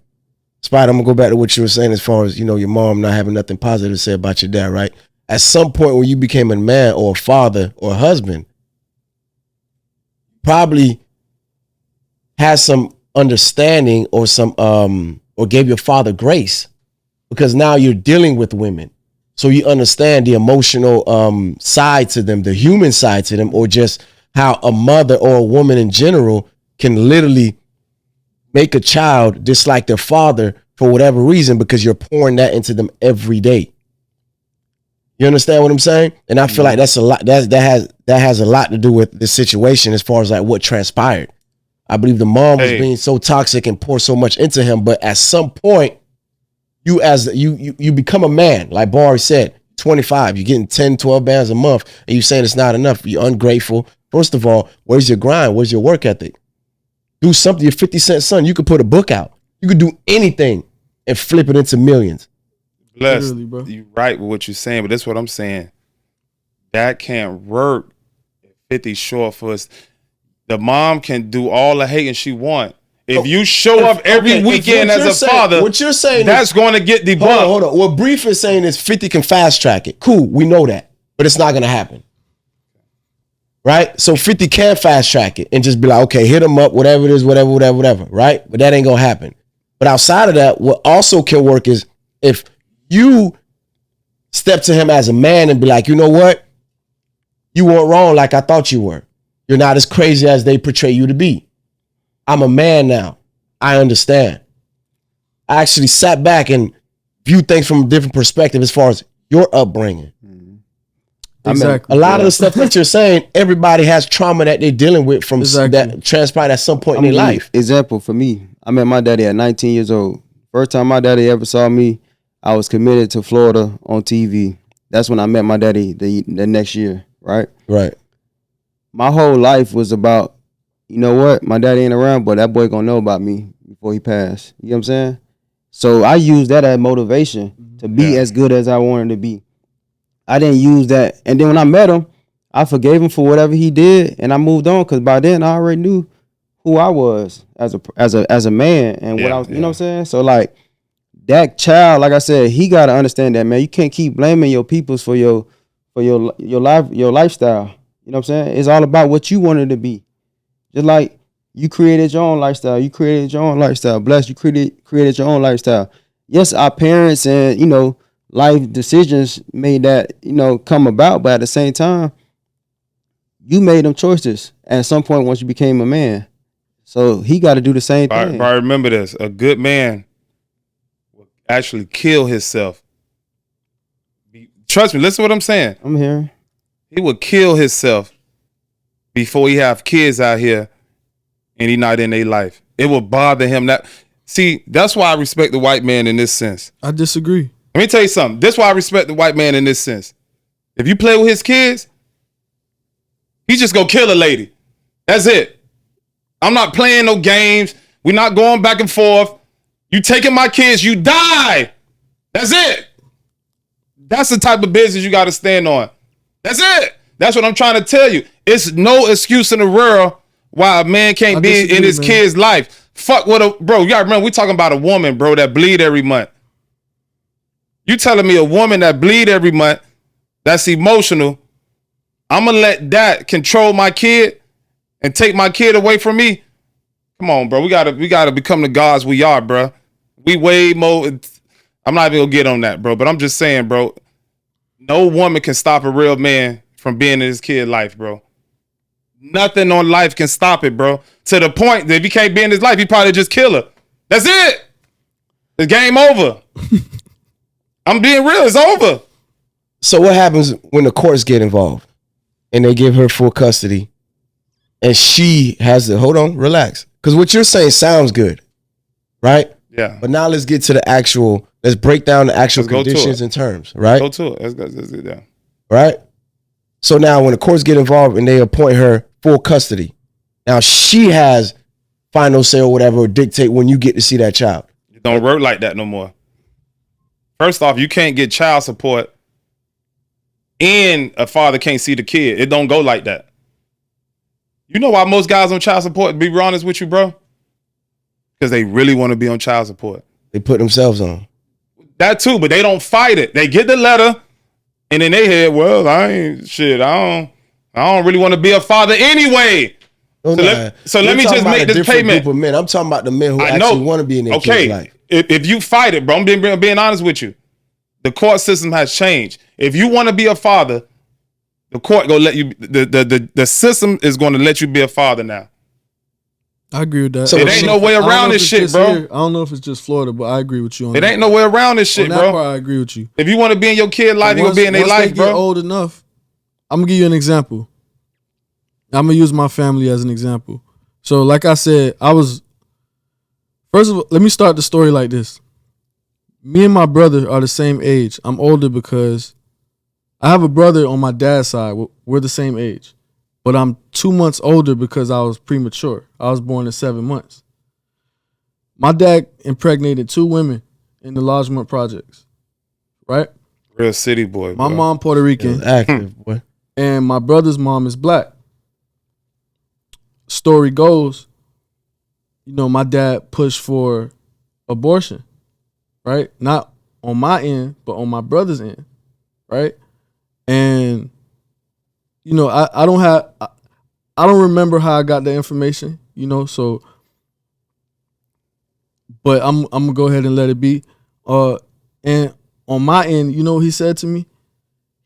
Spider, I'm gonna go back to what you were saying as far as, you know, your mom not having nothing positive to say about your dad, right? At some point when you became a man or a father or a husband, probably has some understanding or some or gave your father grace, because now you're dealing with women. So you understand the emotional side to them, the human side to them, or just how a mother or a woman in general can literally make a child dislike their father for whatever reason, because you're pouring that into them every day. You understand what I'm saying? And I feel like that's a lot. That has a lot to do with the situation as far as like what transpired. I believe the mom was being so toxic and pour so much into him, but at some point, you become a man. Like Barry said, 25, you're getting 10, 12 bands a month, and you saying it's not enough. You're ungrateful. First of all, where's your grind? Where's your work ethic? Do something. You're 50 Cent son. You could put a book out. You could do anything and flip it into millions. Bless, you're right with what you're saying, but that's what I'm saying. That can't work if 50 short for us. The mom can do all the hating she want. If you show up every weekend as a father, what you're saying that's going to get debunked. Hold on. What Brief is saying is 50 can fast track it. Cool, we know that, but it's not going to happen. Right? So 50 can fast track it and just be like, okay, hit him up, whatever it is, whatever, right? But that ain't going to happen. But outside of that, what also can work is if you step to him as a man and be like, you know what? You weren't wrong like I thought you were. You're not as crazy as they portray you to be. I'm a man now. I understand. I actually sat back and viewed things from a different perspective as far as your upbringing. Exactly. I mean, a lot of the stuff that you're saying, everybody has trauma that they're dealing with from that transpired at some point in their life. Example for me, I met my daddy at 19 years old. First time my daddy ever saw me, I was committed to Florida on TV. That's when I met my daddy the next year, right? Right. My whole life was about, you know what? My daddy ain't around, but that boy gonna know about me before he passed. You know what I'm saying? So I used that as motivation to be as good as I wanted to be. I didn't use that. And then when I met him, I forgave him for whatever he did, and I moved on because by then I already knew who I was as a man and what I was. You know what I'm saying? So like that child, like I said, he gotta understand that, man. You can't keep blaming your peoples for your lifestyle. You know what I'm saying? It's all about what you wanted to be. Just like you created your own lifestyle. You created your own lifestyle. Bless, you created your own lifestyle. Yes, our parents and, life decisions made that, come about. But at the same time, you made them choices at some point once you became a man. So he got to do the same thing. But remember this. A good man will actually kill himself. Trust me. Listen to what I'm saying. I'm here. He would kill himself before he have kids out here and he not in their life. It will bother him. That's why I respect the white man in this sense. I disagree. Let me tell you something. That's why I respect the white man in this sense. If you play with his kids, he just go kill a lady. That's it. I'm not playing no games. We're not going back and forth. You taking my kids, you die. That's it. That's the type of business you got to stand on. That's it. That's what I'm trying to tell you. It's no excuse in the world why a man can't be in his kid's life. Fuck what bro. You gotta remember, we talking about a woman, bro, that bleed every month. You telling me a woman that bleed every month, that's emotional, I'm gonna let that control my kid and take my kid away from me? Come on, bro. We gotta become the gods we are, bro. We way more. I'm not even gonna get on that, bro. But I'm just saying, bro. No woman can stop a real man from being in his kid's life, bro. Nothing on life can stop it, bro. To the point that if he can't be in his life, he probably just kill her. That's it. The game over. I'm being real. It's over. So what happens when the courts get involved and they give her full custody and she has to, hold on, relax. Because what you're saying sounds good, right? Yeah. But now let's get to the actual, let's break down the actual conditions and terms, right? Go to it. Let's do that. Right? So now when the courts get involved and they appoint her full custody, now she has final say or whatever, or dictate when you get to see that child. It don't work like that no more. First off, you can't get child support and a father can't see the kid. It don't go like that. You know why most guys on child support, to be honest with you, bro? Because they really want to be on child support. They put themselves on. That too, but they don't fight it. They get the letter and then they head, well, I don't really want to be a father anyway. So let me just make this payment. Group of men. I'm talking about the men who actually want to be in their kid's life. If you fight it, bro, I'm being honest with you. The court system has changed. If you want to be a father, the court gonna let you. The system is going to let you be a father now. I agree with that. So it ain't no way around this shit, bro. I don't know if it's just Florida, but I agree with you on that. It ain't no way around this shit, on that bro. Part, I agree with you. If you want to be in your kid's life, you gonna be in their life, bro. Once they get old enough, I'm gonna give you an example. I'm gonna use my family as an example. So, like I said, first of all, let me start the story like this. Me and my brother are the same age. I'm older because I have a brother on my dad's side. We're the same age. But I'm 2 months older because I was premature. I was born at 7 months. My dad impregnated 2 women in the Largemont projects, right? Real city boy, My mom Puerto Rican. Active, boy. And my brother's mom is black. Story goes, my dad pushed for abortion, right? Not on my end, but on my brother's end, right? And I don't remember how I got the information, so but I'm gonna go ahead and let it be. And on my end, what he said to me?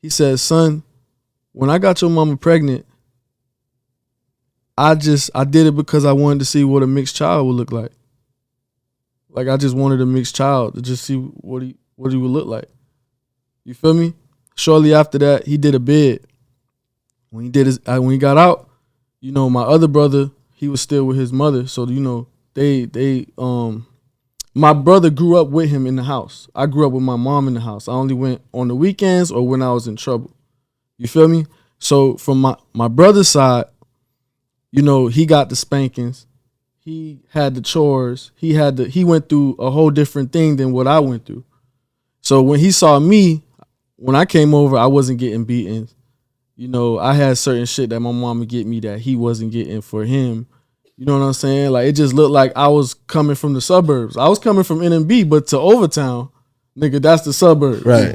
He said, "Son, when I got your mama pregnant, I did it because I wanted to see what a mixed child would look like. Like I just wanted a mixed child to just see what he would look like. You feel me? Shortly after that, he did a bid. When he got out, my other brother, he was still with his mother. So, they my brother grew up with him in the house. I grew up with my mom in the house. I only went on the weekends or when I was in trouble. You feel me? So from my brother's side, you know, he got the spankings. He had the chores. He went through a whole different thing than what I went through. So when he saw me, when I came over, I wasn't getting beaten. You know, I had certain shit that my mom would get me that he wasn't getting for him. You know what I'm saying? Like, it just looked like I was coming from the suburbs. I was coming from NMB, but to Overtown, nigga, that's the suburbs. Right.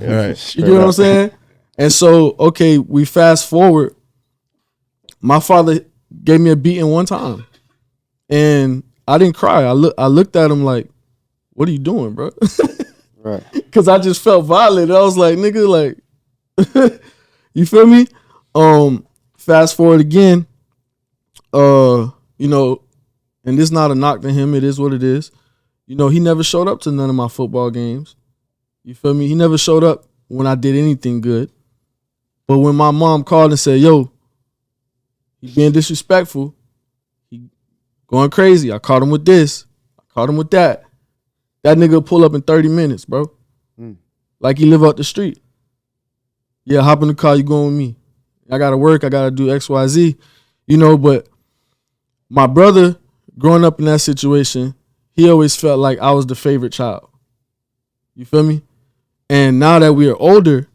You get what I'm saying? And so, okay, we fast forward. My father gave me a beating one time. And I didn't cry. I looked at him like, what are you doing, bro? Right. Because I just felt violent. I was like, nigga, like, you feel me? Fast forward again, you know, and this not a knock to him. It is what it is. You know, he never showed up to none of my football games. You feel me? He never showed up when I did anything good. But when my mom called and said, yo, he being disrespectful, he going crazy. I caught him with this. I caught him with that. That nigga pull up in 30 minutes, bro. Like he live up the street. Yeah, hop in the car, you going with me. I gotta work, I gotta do XYZ. You know, but my brother, growing up in that situation, he always felt like I was the favorite child. You feel me? And now that we are older,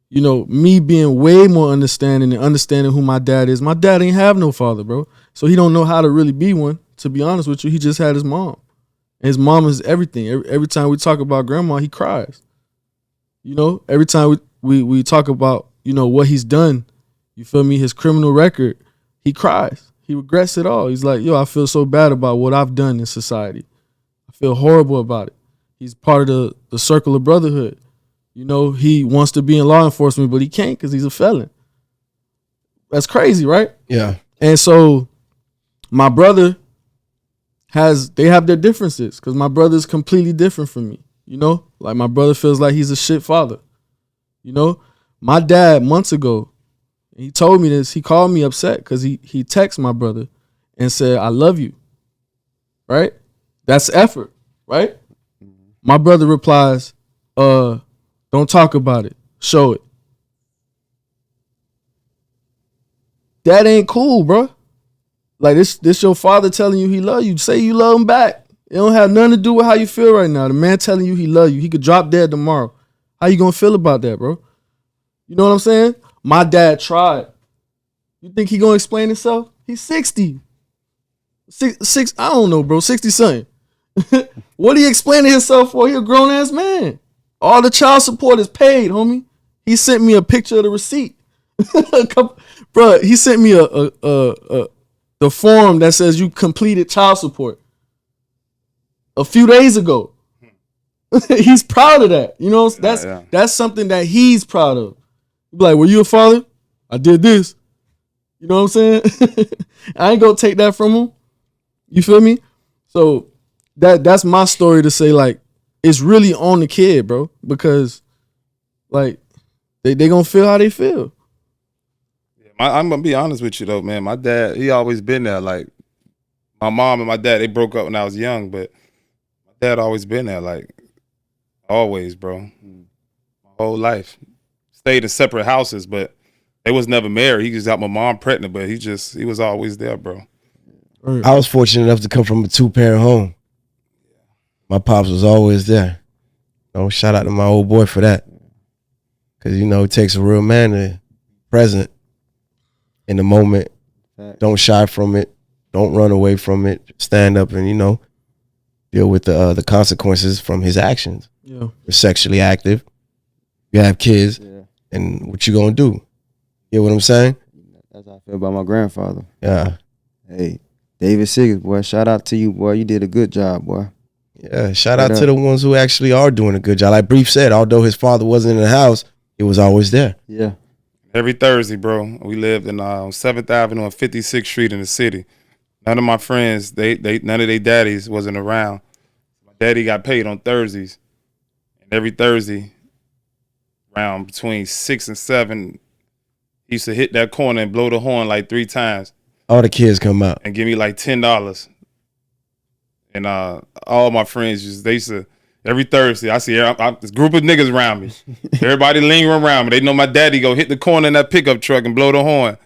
you know, me being way more understanding and understanding who my dad is. My dad ain't have no father, bro. So he don't know how to really be one. To be honest with you, he just had his mom. And his mom is everything. Every time we talk about grandma, he cries. You know, every time we talk about, you know, what he's done, you feel me, his criminal record, he cries. He regrets it all. He's like, yo, I feel so bad about what I've done in society. I feel horrible about it. He's part of the circle of brotherhood. You know, he wants to be in law enforcement, but he can't because he's a felon. That's crazy, right? Yeah. And so my brother they have their differences because my brother's completely different from me. You know, like my brother feels like he's a shit father. You know, my dad months ago, he told me this. He called me upset because he texted my brother and said, I love you. Right? That's effort, right? My brother replies, don't talk about it. Show it. That ain't cool, bro. Like this your father telling you he love you. Say you love him back. It don't have nothing to do with how you feel right now. The man telling you he love you. He could drop dead tomorrow. How you gonna feel about that, bro? You know what I'm saying? My dad tried. You think he gonna explain himself? He's 60. Six, I don't know, bro. 60 something. What are you explaining himself for? He a grown ass man. All the child support is paid, homie. He sent me a picture of the receipt. Bro, he sent me the form that says you completed child support a few days ago. He's proud of that. You know, that's something that he's proud of. Be like, were you a father? I did this. You know what I'm saying? I ain't gonna take that from him. You feel me? So that's my story to say, like, it's really on the kid, bro, because like they gonna feel how they feel. I'm gonna be honest with you though, man. My dad, he always been there. Like my mom and my dad, they broke up when I was young, but my dad always been there, like always, bro. My whole life. Stayed in separate houses, but they was never married. He just got my mom pregnant, but he was always there, bro. I was fortunate enough to come from a 2-parent home. My pops was always there. You know, shout out to my old boy for that. Cause you know, it takes a real man to be present in the moment. Don't shy from it. Don't run away from it. Stand up and, you know, deal with the consequences from his actions. Yeah. You're sexually active. You have kids. Yeah. And what you gonna do? You know what I'm saying? That's how I feel about my grandfather. Yeah. Hey, David Siggers, boy, shout out to you, boy. You did a good job, boy. Yeah, shout out to the ones who actually are doing a good job. Like Brief said, although his father wasn't in the house, he was always there. Yeah. Every Thursday, bro, we lived in 7th Avenue and 56th Street in the city. None of my friends, none of their daddies wasn't around. My daddy got paid on Thursdays. And every Thursday, around between 6 and 7, he used to hit that corner and blow the horn like 3 times. All the kids come out. And give me like $10. And all my friends they used to every Thursday I see this group of niggas around me. Everybody lingering around me. They know my daddy go hit the corner in that pickup truck and blow the horn.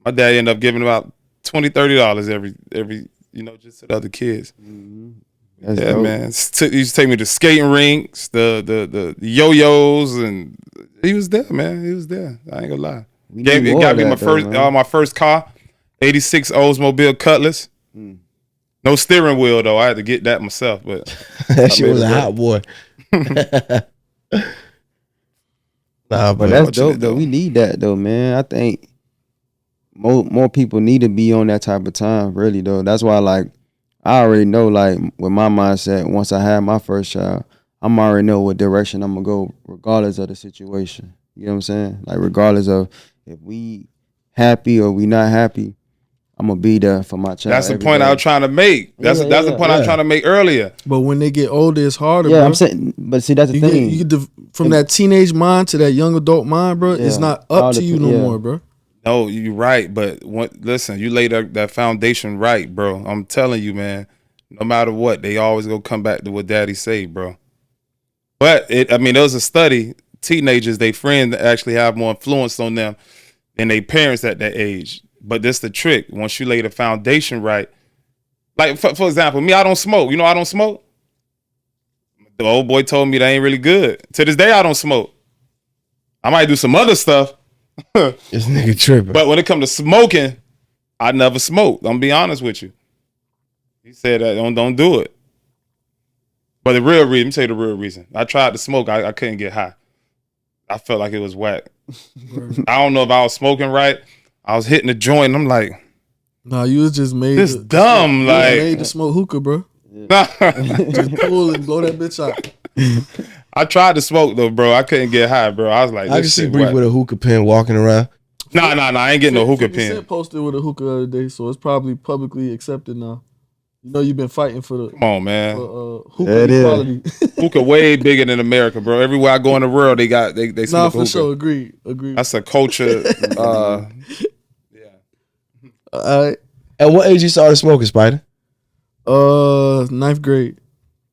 My dad ended up giving about $20, $30 every just to the other kids. Mm-hmm. Yeah, dope. Man. He used to take me to skating rinks, the yo-yos, and he was there, man. He was there. I ain't gonna lie. It got me my first car, 86 Oldsmobile Cutlass. Mm. No steering wheel though. I had to get that myself, but that shit was a hot boy. Nah, but that's dope though. We need that though, man. I think more people need to be on that type of time, really though. That's why I already know with my mindset, once I have my first child, I'm already know what direction I'm gonna go regardless of the situation. You know what I'm saying? Regardless of if we happy or we not happy, I'm gonna be there for my child. That's the point I was trying to make. That's the point I was trying to make earlier. But when they get older, it's harder. Yeah, bro. I'm saying. But see, that's the thing. From that teenage mind to that young adult mind, bro. It's not up to you no more, bro. No, you're right. But listen, you laid that foundation right, bro. I'm telling you, man. No matter what, they always gonna come back to what Daddy say, bro. But there was a study. Teenagers, they friends actually have more influence on them than their parents at that age. But this the trick. Once you lay the foundation right, for example, me, I don't smoke. You know I don't smoke? The old boy told me that ain't really good. To this day, I don't smoke. I might do some other stuff. This nigga tripping. But when it comes to smoking, I never smoked. I'm gonna be honest with you. He said that don't do it. But the real reason, let me tell you the real reason. I tried to smoke, I couldn't get high. I felt like it was whack. I don't know if I was smoking right. I was hitting the joint and I'm like, nah, you was just made this dumb. You made to smoke hookah, bro. Just pull and blow that bitch out. I tried to smoke though, bro. I couldn't get high, bro. I was like, I can see Brief with a hookah pen walking around. Nah, I ain't getting no hookah pen. Posted with a hookah the other day, so it's probably publicly accepted now. You know you've been fighting for the. Come on, man. Hookah equality. Hookah way bigger than America, bro. Everywhere I go in the world, they smoke nah, for hookah. sure. Agreed. That's a culture. At what age you started smoking, Spider? 9th grade.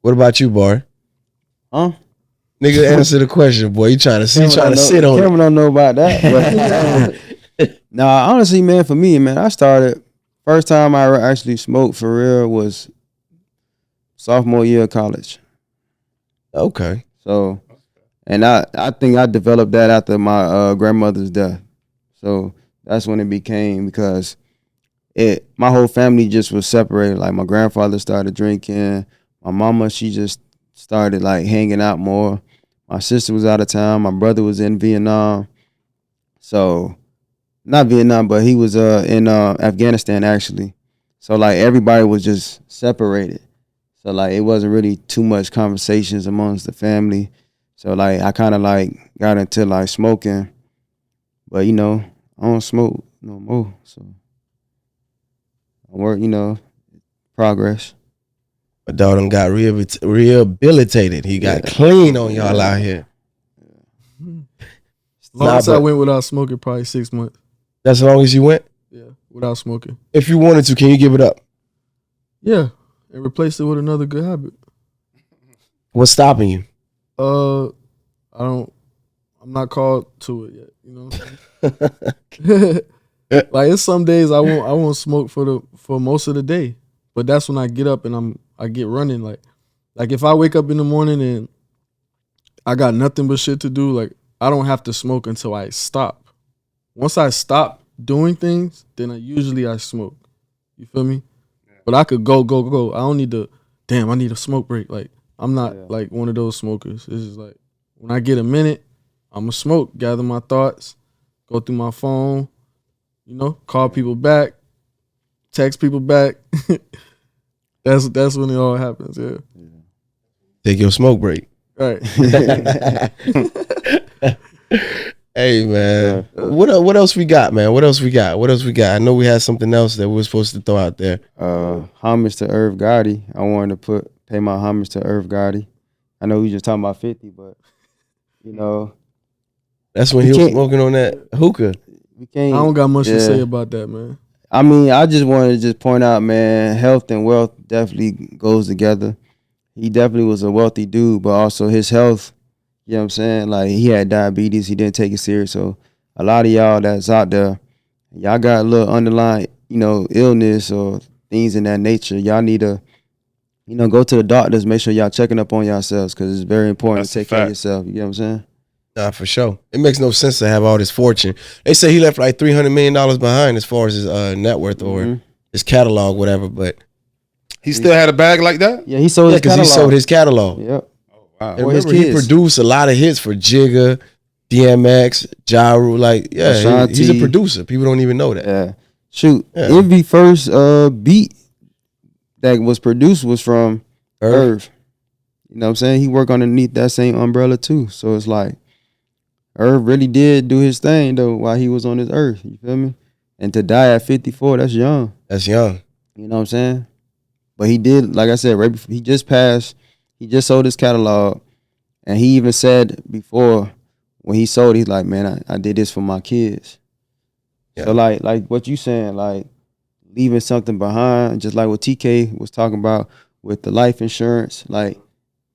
What about you, Bar? Huh? Nigga, answer the question, boy. You trying to sit on it. Cameron don't know about that. But, nah, honestly, man, for me, man, I started. First time I actually smoked for real was sophomore year of college. Okay. So, and I think I developed that after my grandmother's death. So that's when it became, because my whole family just was separated. Like my grandfather started drinking. My mama, she just started hanging out more. My sister was out of town. My brother was in Vietnam. So, not Vietnam, but he was in Afghanistan actually. So everybody was just separated. So it wasn't really too much conversations amongst the family. So I kind of got into smoking, but I don't smoke no more. So I work, progress. My dog done got rehabilitated. He got clean on y'all out here. Longest I went without smoking, probably 6 months. That's as long as you went? Yeah, without smoking. If you wanted to, can you give it up? Yeah, and replace it with another good habit. What's stopping you? I'm not called to it yet. You know what I'm saying? It's some days I won't smoke for most of the day, but that's when I get up and I get running. Like if I wake up in the morning and I got nothing but shit to do, I don't have to smoke until I stop. Once I stop doing things, then I smoke. You feel me? Yeah. But I could go. I don't need I need a smoke break. I'm not one of those smokers. It's just when I get a minute, I'm going to smoke, gather my thoughts, go through my phone, call people back, text people back. That's when it all happens, yeah. Take your smoke break. Right. Hey man, what else we got, man? What else we got? I know we had something else that we were supposed to throw out there. Homage to Irv Gotti. I wanted to pay my homage to Irv Gotti. I know we just talking about 50, but that's when he was smoking on that hookah. I don't got much to say about that, man. I mean, I just wanted to just point out, man, health and wealth definitely goes together. He definitely was a wealthy dude, but also his health, you know what I'm saying? Like, he had diabetes. He didn't take it serious. So a lot of y'all that's out there, y'all got a little underlying, illness or things in that nature. Y'all need to, go to the doctors, make sure y'all checking up on yourselves because it's very important to take care of yourself. You know what I'm saying? Nah, for sure. It makes no sense to have all this fortune. They say he left like $300 million behind as far as his net worth or his catalog, whatever. But he still had a bag like that? Yeah, he sold his catalog. He sold his catalog. Yep. Oh, wow. And remember, he produced a lot of hits for Jigga, DMX, Ja Rule. Like, yeah, he's a producer. People don't even know that. Yeah. Shoot. Every first beat that was produced was from Irv. You know what I'm saying? He worked underneath that same umbrella too. So it's like Irv really did do his thing though while he was on this earth. You feel me? And to die at 54, that's young. That's young. You know what I'm saying? But he did, like I said, right before, he just passed. He just sold his catalog. And he even said before when he sold, he's like, man, I did this for my kids. Yeah. So like what you saying, like leaving something behind, just like what TK was talking about with the life insurance, like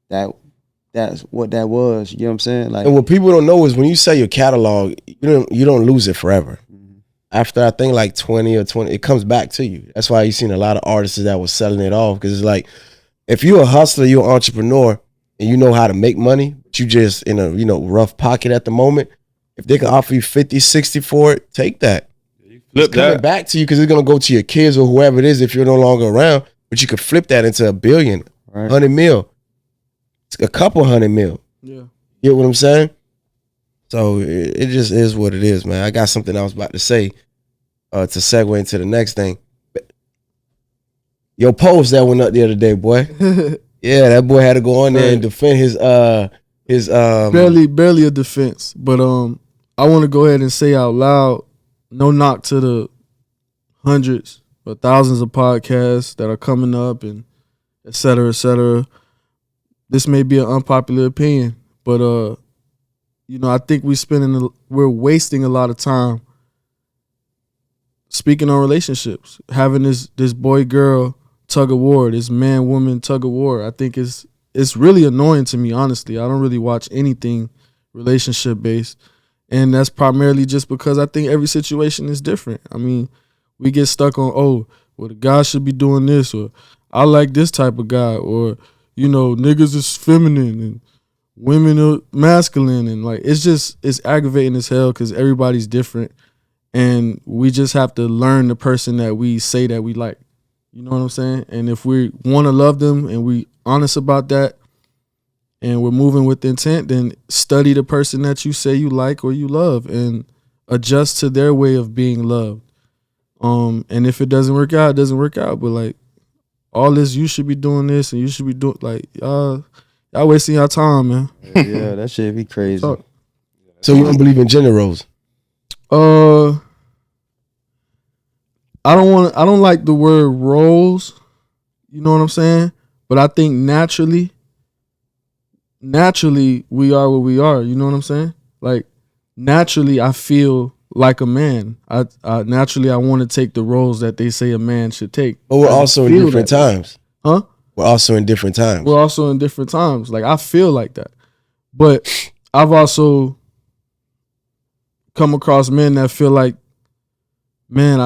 that's what that was. You know what I'm saying? Like, and what people don't know is when you sell your catalog, you don't lose it forever. Mm-hmm. After I think like 20 or 20, it comes back to you. That's why you've seen a lot of artists that was selling it off, because it's like if you're a hustler, you're an entrepreneur, and you know how to make money, but you just in a rough pocket at the moment. If they can offer you 50, 60 for it, take that. It's coming back to you because it's gonna go to your kids or whoever it is if you're no longer around. But you could flip that into $1 billion, right. 100 mil. It's a couple 100 mil. Yeah. You get what I'm saying? So it just is what it is, man. I got something I was about to say to segue into the next thing. Your post that went up the other day, boy. Yeah, that boy had to go on there and defend his barely a defense. But I want to go ahead and say out loud, no knock to the hundreds or thousands of podcasts that are coming up and et cetera, et cetera. This may be an unpopular opinion, but I think we're wasting a lot of time speaking on relationships, having this boy girl tug of war, this man woman tug of war. I think it's really annoying to me, honestly. I don't really watch anything relationship based, and that's primarily just because I think every situation is different. I mean, we get stuck on the guy should be doing this, or I like this type of guy, or niggas is feminine and women are masculine, and like it's aggravating as hell because everybody's different, and we just have to learn the person that we say that we like. You know what I'm saying? And if we want to love them and we honest about that, and we're moving with intent, then study the person that you say you like or you love and adjust to their way of being loved. And if it doesn't work out, it doesn't work out. But like all this, you should be doing this and you should be doing y'all wasting your time, man. Yeah, that shit be crazy. So you don't believe in gender roles? I don't like the word roles. You know what I'm saying? But I think naturally we are what we are. You know what I'm saying? Like naturally I feel like a man. I naturally I want to take the roles that they say a man should take. But we're also in different times. Huh? We're also in different times. We're also in different times. Like I feel like that. But I've also come across men that feel like, man,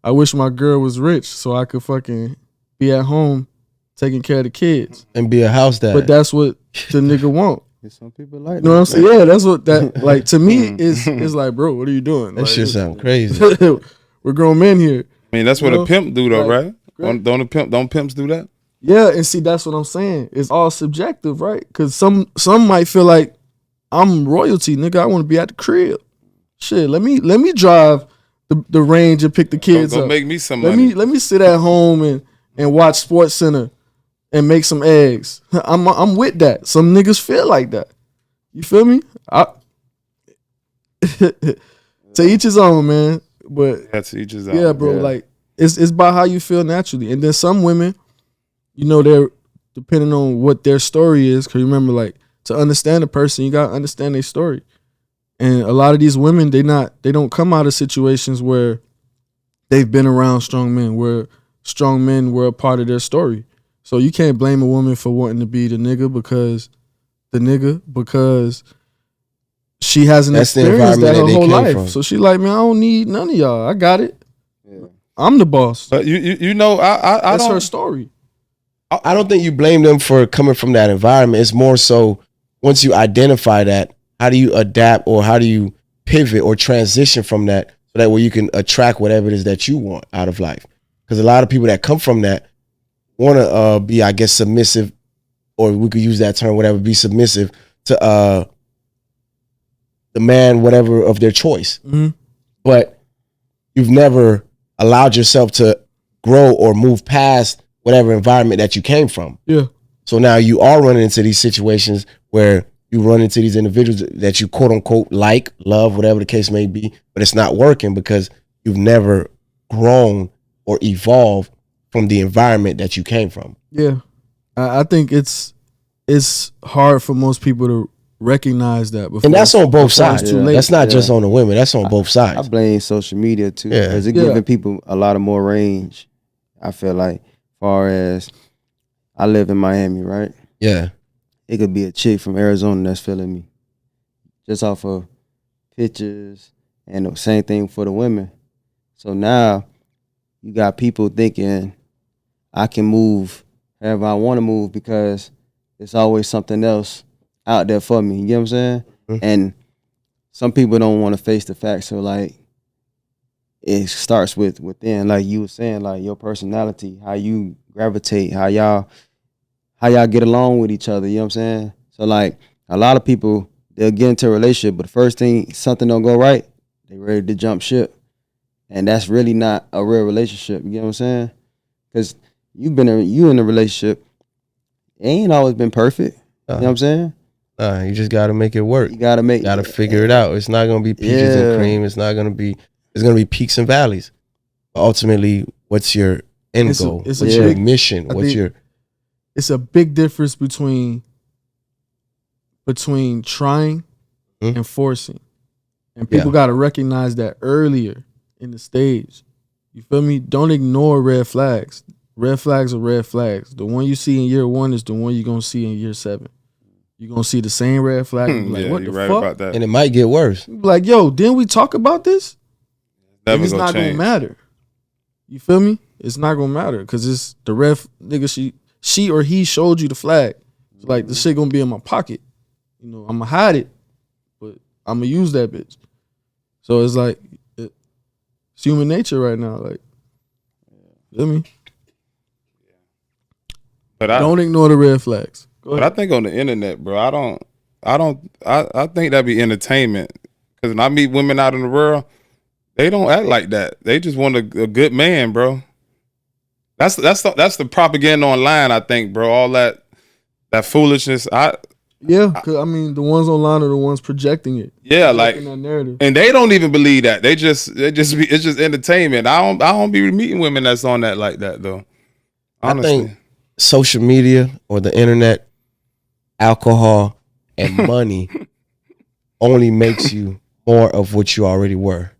I wish my girl was rich so I could fucking be at home taking care of the kids. And be a house dad. But that's what the nigga want. Some people like that. You know what I'm saying? Yeah, that's what that, like, to me, is like, bro, what are you doing? That like, shit sound crazy. We're grown men here. I mean, that's what a pimp do, though, right? Don't pimps do that? Yeah, and see, that's what I'm saying. It's all subjective, right? Because some might feel like I'm royalty, nigga. I want to be at the crib. Shit, let me drive the range and pick the kids up. Make me some money. Let me sit at home and watch Sports Center and make some eggs. I'm with that. Some niggas feel like that. You feel me? To each his own, man. But that's each his own. Yeah, bro. Yeah. Like it's about how you feel naturally. And then some women, they're depending on what their story is. Cause remember, like, to understand a person, you gotta understand their story. And a lot of these women, they don't come out of situations where they've been around strong men, where strong men were a part of their story. So you can't blame a woman for wanting to be the nigga because she hasn't That's the experienced that environment her that they whole came life. from. So she like, man, I don't need none of y'all. I got it. Yeah. I'm the boss. But you know, I That's don't. her story. I don't think you blame them for coming from that environment. It's more so once you identify that, how do you adapt or how do you pivot or transition from that so that way you can attract whatever it is that you want out of life? Because a lot of people that come from that want to be, I guess, submissive, or we could use that term, whatever, be submissive to the man, whatever of their choice. Mm-hmm. But you've never allowed yourself to grow or move past whatever environment that you came from. Yeah. So now you are running into these situations where you run into these individuals that you quote unquote like, love, whatever the case may be, but it's not working because you've never grown or evolved from the environment that you came from. Yeah. I think it's hard for most people to recognize that before. And that's on both before it's sides. too Yeah. late. That's not just on the women. That's on both I sides. blame social media too, Yeah. because it's Yeah. giving people a lot of more range. I feel like, far as I live in Miami, right? Yeah. It could be a chick from Arizona that's feeling me, just off of pictures, and the same thing for the women. So now you got people thinking I can move however I want to move because there's always something else out there for me. You get what I'm saying? Mhm. And some people don't want to face the facts. So like, it starts within, like you were saying, like your personality, how you gravitate, how y'all get along with each other. You know what I'm saying? So like, a lot of people, they'll get into a relationship, but the first thing something don't go right, they ready to jump ship, and that's really not a real relationship. You get what I'm saying? Because you in a relationship, it ain't always been perfect. You know what I'm saying? You just got to make it work. You gotta make, Got to figure it out. It's not going to be peaches and Yeah. cream. It's going to be peaks and valleys. But ultimately, what's your end goal? It's what's a your big- mission? I What's think your it's a big difference between trying Mhm. and forcing. And people got to recognize that earlier in the stage. You feel me? Don't ignore red flags. Red flags are red flags. The one you see in year 1 is the one you're going to see in year 7. You're going to see the same red flag. You be like, yeah, what you're the right fuck? about that. and it might get worse. You be like, yo, didn't we talk about this? And Never it's gonna not going to change. matter. You feel me? It's not going to matter because it's the nigga, she or he showed you the flag. It's like, this shit going to be in my pocket. You know, I'm going to hide it, but I'm going to use that bitch. So it's like, it's human nature right now. Like, you feel me? But Don't ignore the red flags. Go But ahead. I think on the internet, bro, I think that'd be entertainment. Because when I meet women out in the world, they don't act like that. They just want a good man, bro. That's the propaganda online, I think, bro. All that foolishness. Yeah, because I mean, the ones online are the ones projecting it. Yeah, like, Projecting that narrative. and they don't even believe that. They just be, it's just entertainment. I don't be meeting women that's on that like that though. Honestly. I think social media or the internet, alcohol, and money only makes you more of what you already were.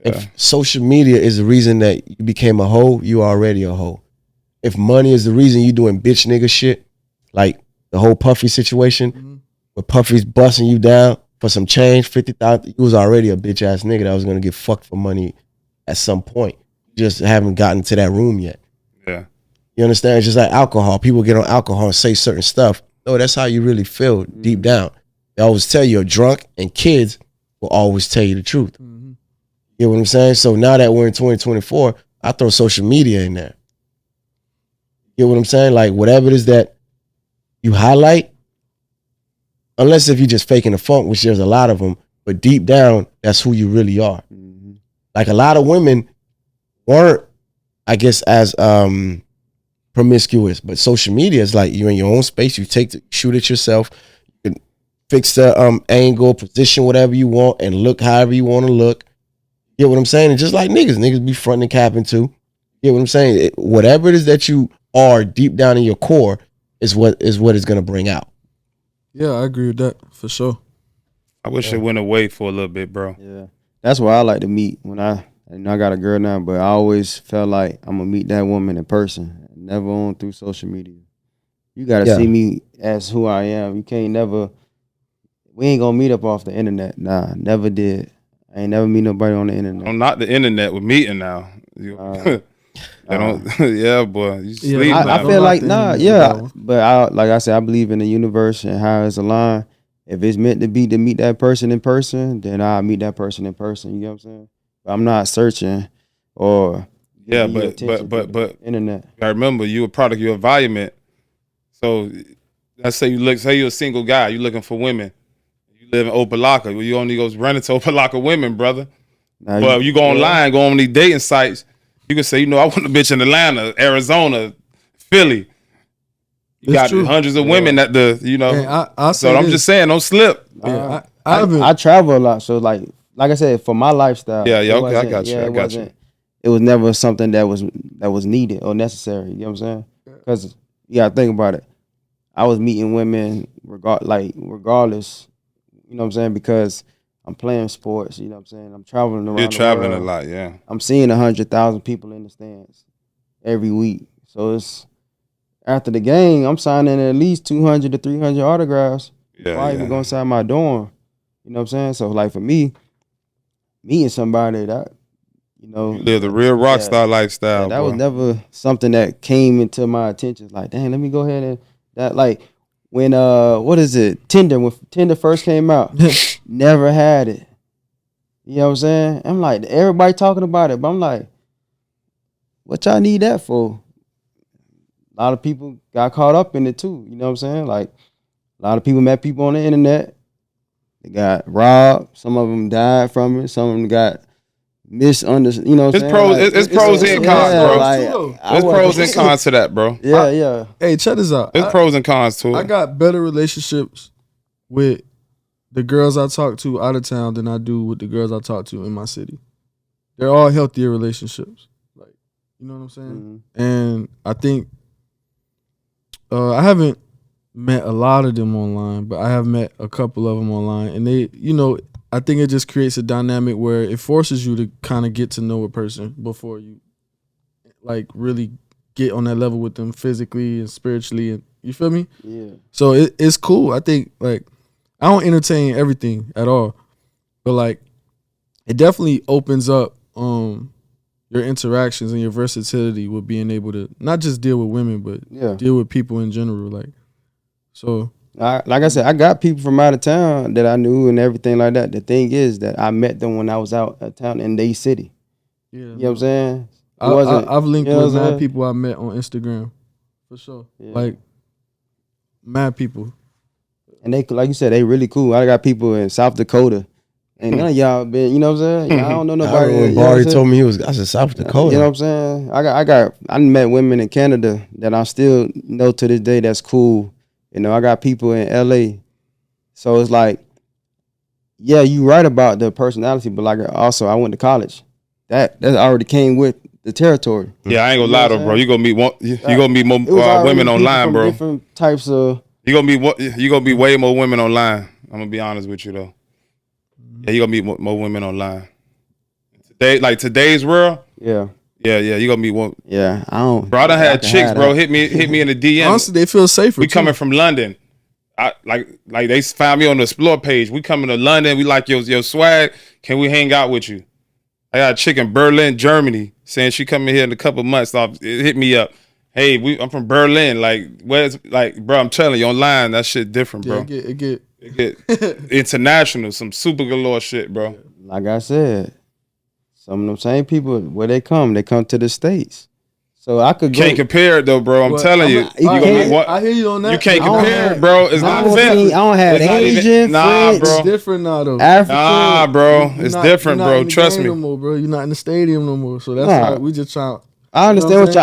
If social media is the reason that you became a hoe, you already a hoe. If money is the reason you doing bitch nigga shit, like the whole Puffy situation, where Puffy's busting you down for some change, 50,000, you was already a bitch ass nigga that was gonna get fucked for money at some point. You just haven't gotten to that room yet. Yeah. You understand? It's just like alcohol. People get on alcohol and say certain stuff. No, that's how you really feel deep down. They always tell you you're drunk, and kids will always tell you the truth. You know what I'm saying? So now that we're in 2024, I throw social media in there. You know what I'm saying? Like whatever it is that you highlight, unless if you're just faking the funk, which there's a lot of them, but deep down, that's who you really are. Like a lot of women weren't, I guess, as promiscuous, but social media is like you're in your own space. You shoot it yourself. You can fix the angle, position whatever you want, and look however you want to look. You know what I'm saying? And just like niggas be fronting and capping too. You know what I'm saying? Whatever it is that you are deep down in your core is what it's gonna bring out. Yeah, I agree with that for sure. I wish it went away for a little bit, bro. Yeah, that's why I like to meet when I And I got a girl now, but I always felt like I'm gonna meet that woman in person, never on through social media. You gotta see me as who I am. You can't never. We ain't gonna meet up off the internet. Nah, never did. I ain't never meet nobody on the internet. I'm not the internet with meeting now. I don't. Yeah, boy. You sleep. I feel like but like I said, I believe in the universe and how it's aligned. If it's meant to be to meet that person in person, then I'll meet that person in person. You know what I'm saying? But I'm not searching or but internet. I remember you a product of your environment. So let's say you're a single guy, you looking for women. You live in Opalaka. Well, you only go running to Opalaka women, brother. But you go online, go on these dating sites. You can say, I want a bitch in Atlanta, Arizona, Philly. You got hundreds of women that so I'm just saying, don't slip. I travel a lot, so like I said, for my lifestyle. Yeah, okay, I got you. I got you. It was never something that was needed or necessary. You know what I'm saying? Because you gotta think about it. I was meeting women regardless. You know what I'm saying? Because I'm playing sports, you know what I'm saying? I'm traveling around. You're traveling a lot, yeah. I'm seeing 100,000 people in the stands every week. So it's after the game, I'm signing at least 200 to 300 autographs before I even go inside my dorm. You know what I'm saying? So like for me, meeting somebody that, you live the real rock star lifestyle. Yeah, that was never something that came into my attention. Like, dang, let me go ahead and that like. When Tinder, when Tinder first came out, never had it. You know what I'm saying? I'm like, everybody talking about it, but I'm like, what y'all need that for? A lot of people got caught up in it too. You know what I'm saying? Like, a lot of people met people on the internet. They got robbed. Some of them died from it. Some of them got misunderstood. You know what I'm saying? It's pros and cons, bro. There's pros and cons to that, bro. Yeah. Hey, check this out. There's pros and cons to it. I got better relationships with the girls I talk to out of town than I do with the girls I talk to in my city. They're all healthier relationships. Like, you know what I'm saying? Mm-hmm. And I think I haven't met a lot of them online, but I have met a couple of them online, and they, I think it just creates a dynamic where it forces you to kind of get to know a person before you like really get on that level with them physically and spiritually, and you feel me? Yeah. So it's cool. I think like I don't entertain everything at all, but like it definitely opens up your interactions and your versatility with being able to not just deal with women, but deal with people in general. Like, so. Like I said, I got people from out of town that I knew and everything like that. The thing is that I met them when I was out of town in their city. Yeah, you know what I'm saying? I've linked with mad people I met on Instagram, for sure. Yeah. Like, mad people. And they, like you said, they really cool. I got people in South Dakota. Ain't none of y'all been, you know what I'm saying? I don't know nobody. Barry told me I said South Dakota. You know what I'm saying? I met women in Canada that I still know to this day that's cool. I got people in LA. So it's like, yeah, you right about the personality, but like also I went to college. That already came with the territory. Yeah, I ain't gonna lie though, bro. You gonna meet more women online, bro. Different types of. You gonna meet way more women online. I'm gonna be honest with you though. Yeah, you gonna meet more women online. Today's world. Yeah. Yeah, you gonna meet one. Yeah, I don't. Bro, I done had chicks, bro, hit me in the DM. Honestly, they feel safer. We coming from London. Like they found me on the explore page. We coming to London. We like your swag. Can we hang out with you? I got a chick in Berlin, Germany, saying she coming here in a couple months. It hit me up. Hey, I'm from Berlin. Like, where's bro? I'm telling you, online that shit different, bro. Yeah, it get international, some super galore shit, bro. Like I said. Some of them same people, where they come to the States. So I could can't compare it though, bro. I'm telling you. I hear you on that. You can't compare it, bro. It's not fair. I don't have Asian, French. Bro. It's different now though. African. Nah, bro. It's different, bro. Trust me. No more, bro. You're not in the stadium no more. So that's why we just trying. I understand what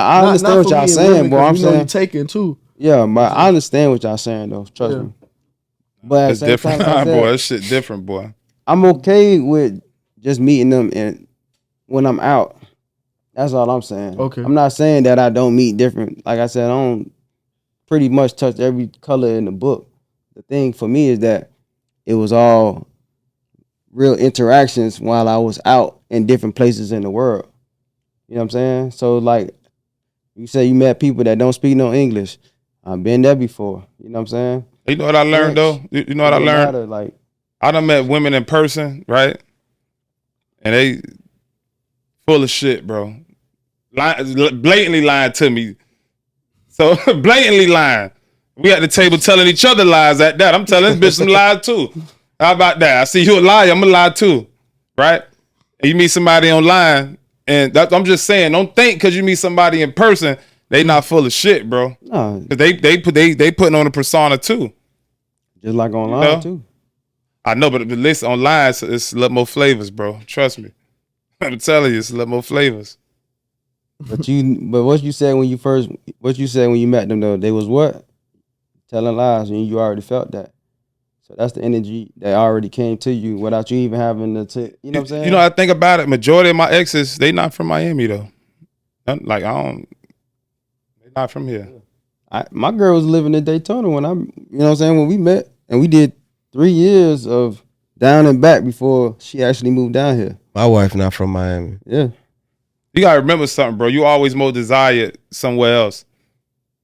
y'all saying, boy. I'm saying you taking too. Yeah, but I understand what y'all saying though. Trust me. But it's different, boy. That shit different, boy. I'm okay with just meeting them and when I'm out. That's all I'm saying. Okay. I'm not saying that I don't meet different. Like I said, I don't pretty much touch every color in the book. The thing for me is that it was all real interactions while I was out in different places in the world. You know what I'm saying? So like you say you met people that don't speak no English. I've been there before. You know what I'm saying? You know what I learned though? You know what I learned? Like I done met women in person, right? And they full of shit, bro. Blatantly lying to me. So blatantly lying. We at the table telling each other lies at that. I'm telling this bitch some lies too. How about that? I see you a liar, I'm a lie too. Right? And you meet somebody online, and I'm just saying, don't think because you meet somebody in person, they not full of shit, bro. no, Cause they putting on a persona too. just like online You know? too. I know, but the list online it's a lot more flavors, bro. Trust me. I'm telling you, it's a lot more flavors. But what you said when you met them though, they was what? Telling lies, and you already felt that. So that's the energy that already came to you without you even having to, you know what I'm saying? You know, I think about it. Majority of my exes, they not from Miami though. They not from here. My girl was living in Daytona when you know what I'm saying, when we met, and we did 3 years of down and back before she actually moved down here. My wife not from Miami. Yeah. You gotta remember something, bro. You always more desired somewhere else.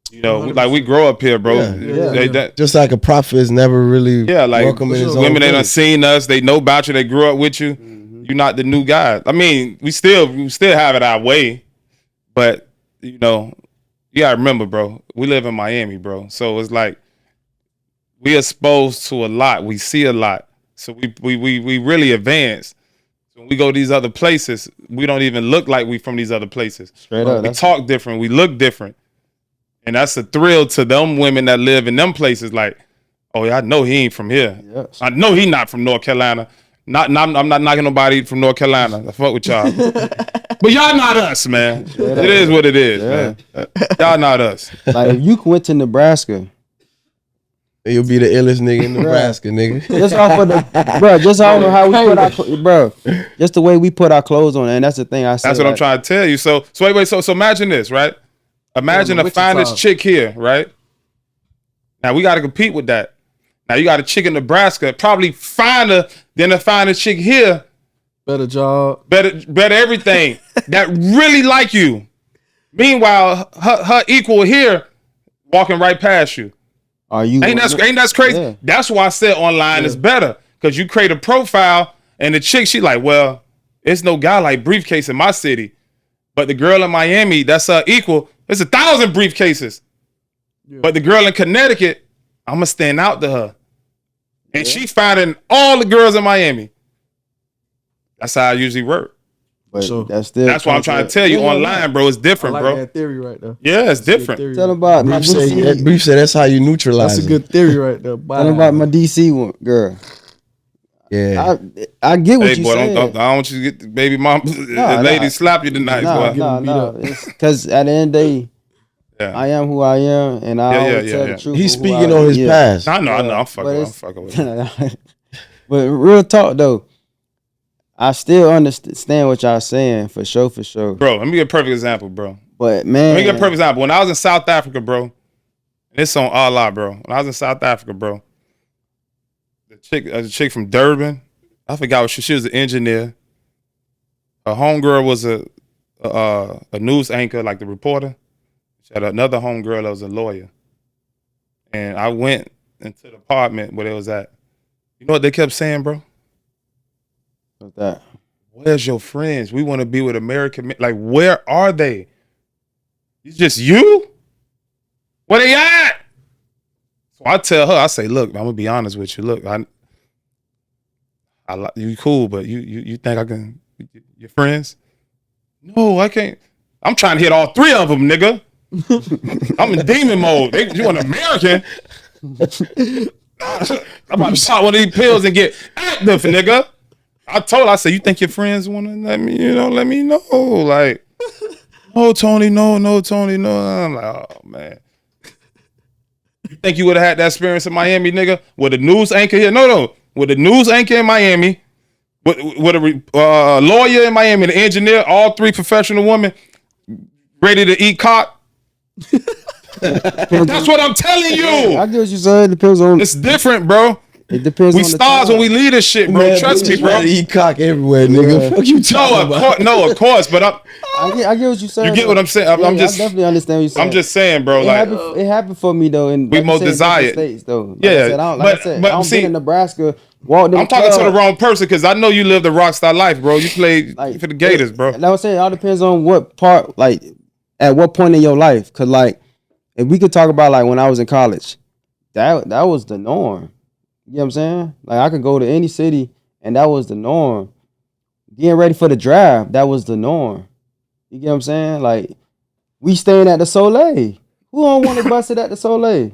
You know, 100%. like we grow up here, bro. Yeah. Just like a prophet is never really Like welcome in his own women that done village. seen us, they know about you, they grew up with you. You're not the new guy. I mean, we still have it our way, but you know, you gotta remember, bro. We live in Miami, bro. So it's like we exposed to a lot. We see a lot. So we really advanced. When we go these other places, we don't even look like we from these other places. Straight up. We talk different. We look different. And that's a thrill to them women that live in them places. Like, oh yeah, I know he ain't from here. Yes. I know he not from North Carolina. I'm not knocking nobody from North Carolina. I fuck with y'all. But y'all not us, man. It is what it is, man. Y'all not us. Like if you went to Nebraska, You'll be the illest nigga in Nebraska, nigga. just off of the bro, just off of how we put our bro, just the way we put our clothes on, and that's the thing I said. That's what I'm trying to tell you. So wait. So imagine this, right? Imagine the finest chick here, right? Now we got to compete with that. Now you got a chick in Nebraska, probably finer than the finest chick here. Better job. Better everything. That really like you. Meanwhile, her equal here, walking right past you. Are you Ain't that crazy? Yeah. That's why I said online is better. Because you create a profile and the chick, she like, well, it's no guy like Briefcase in my city. But the girl in Miami, that's her equal. There's 1,000 briefcases. Yeah. But the girl in Connecticut, I'm going to stand out to her. And she finding all the girls in Miami. That's how I usually work. But So, that's why I'm trying to tell you online, bro. It's different, I like bro. that theory right there. Yeah, it's different. Theory. Tell them about my Brief said that's how you neutralize. That's a good theory right there. Tell them about my DC one, girl. Yeah. I get what Hey, you boy, saying. I don't want you to get the baby mom, the lady slap you tonight, boy. No. Because at the end of the day, I am who I am, and I always tell the truth. He's speaking on his past. I know. I'm fucking with him. But real talk though, I still understand what y'all saying for sure. Bro, let me get a perfect example, bro. But man, Let me get a perfect example. When I was in South Africa, bro, and it's on Allah, bro. When I was in South Africa, bro, the chick from Durban, I forgot what she was an engineer. Her homegirl was a news anchor, like the reporter. She had another homegirl that was a lawyer. And I went into the apartment where they was at. You know what they kept saying, bro? What's that? Where's your friends? We want to be with American men. Like, where are they? It's just you? Where they at? So I tell her, I say, look, I'm gonna be honest with you. Look, I you cool, but you think I can? Your friends? No, I can't. I'm trying to hit all 3 of them, nigga. I'm in demon mode. You want American? I'm about to pop one of these pills and get active, nigga. I told her, I said, you think your friends want to let me know? Like, no, Tony, no, Tony, no. I'm like, oh, man. You think you would have had that experience in Miami, nigga? With a news anchor here? No. With a news anchor in Miami, with a lawyer in Miami, the engineer, all 3 professional women ready to eat cock. That's what I'm telling you. I get what you said. It depends on. It's different, bro. It depends. We on the stars time. when we lead this shit, bro. Man, Trust me, bitches bro. ready to eat cock everywhere, nigga. Fuck you talking about? No, of course, but I get what you're saying. you get what I'm saying. I'm I just definitely understand what you're saying. I'm just saying, bro. It happened for me though, and we like most you said, different desired. states though. Like Yeah, I said, I don't see, been in Nebraska. Walked in I'm the talking club. to the wrong person because I know you lived a rock star life, bro. You played Like, for the Gators, bro. Like I was saying, it all depends on what part, like at what point in your life. Cause like if we could talk about like when I was in college, that was the norm. You know what I'm saying? Like I could go to any city and that was the norm. Getting ready for the draft, that was the norm. You get what I'm saying? Like we staying at the Soleil. Who don't want to bust it at the Soleil?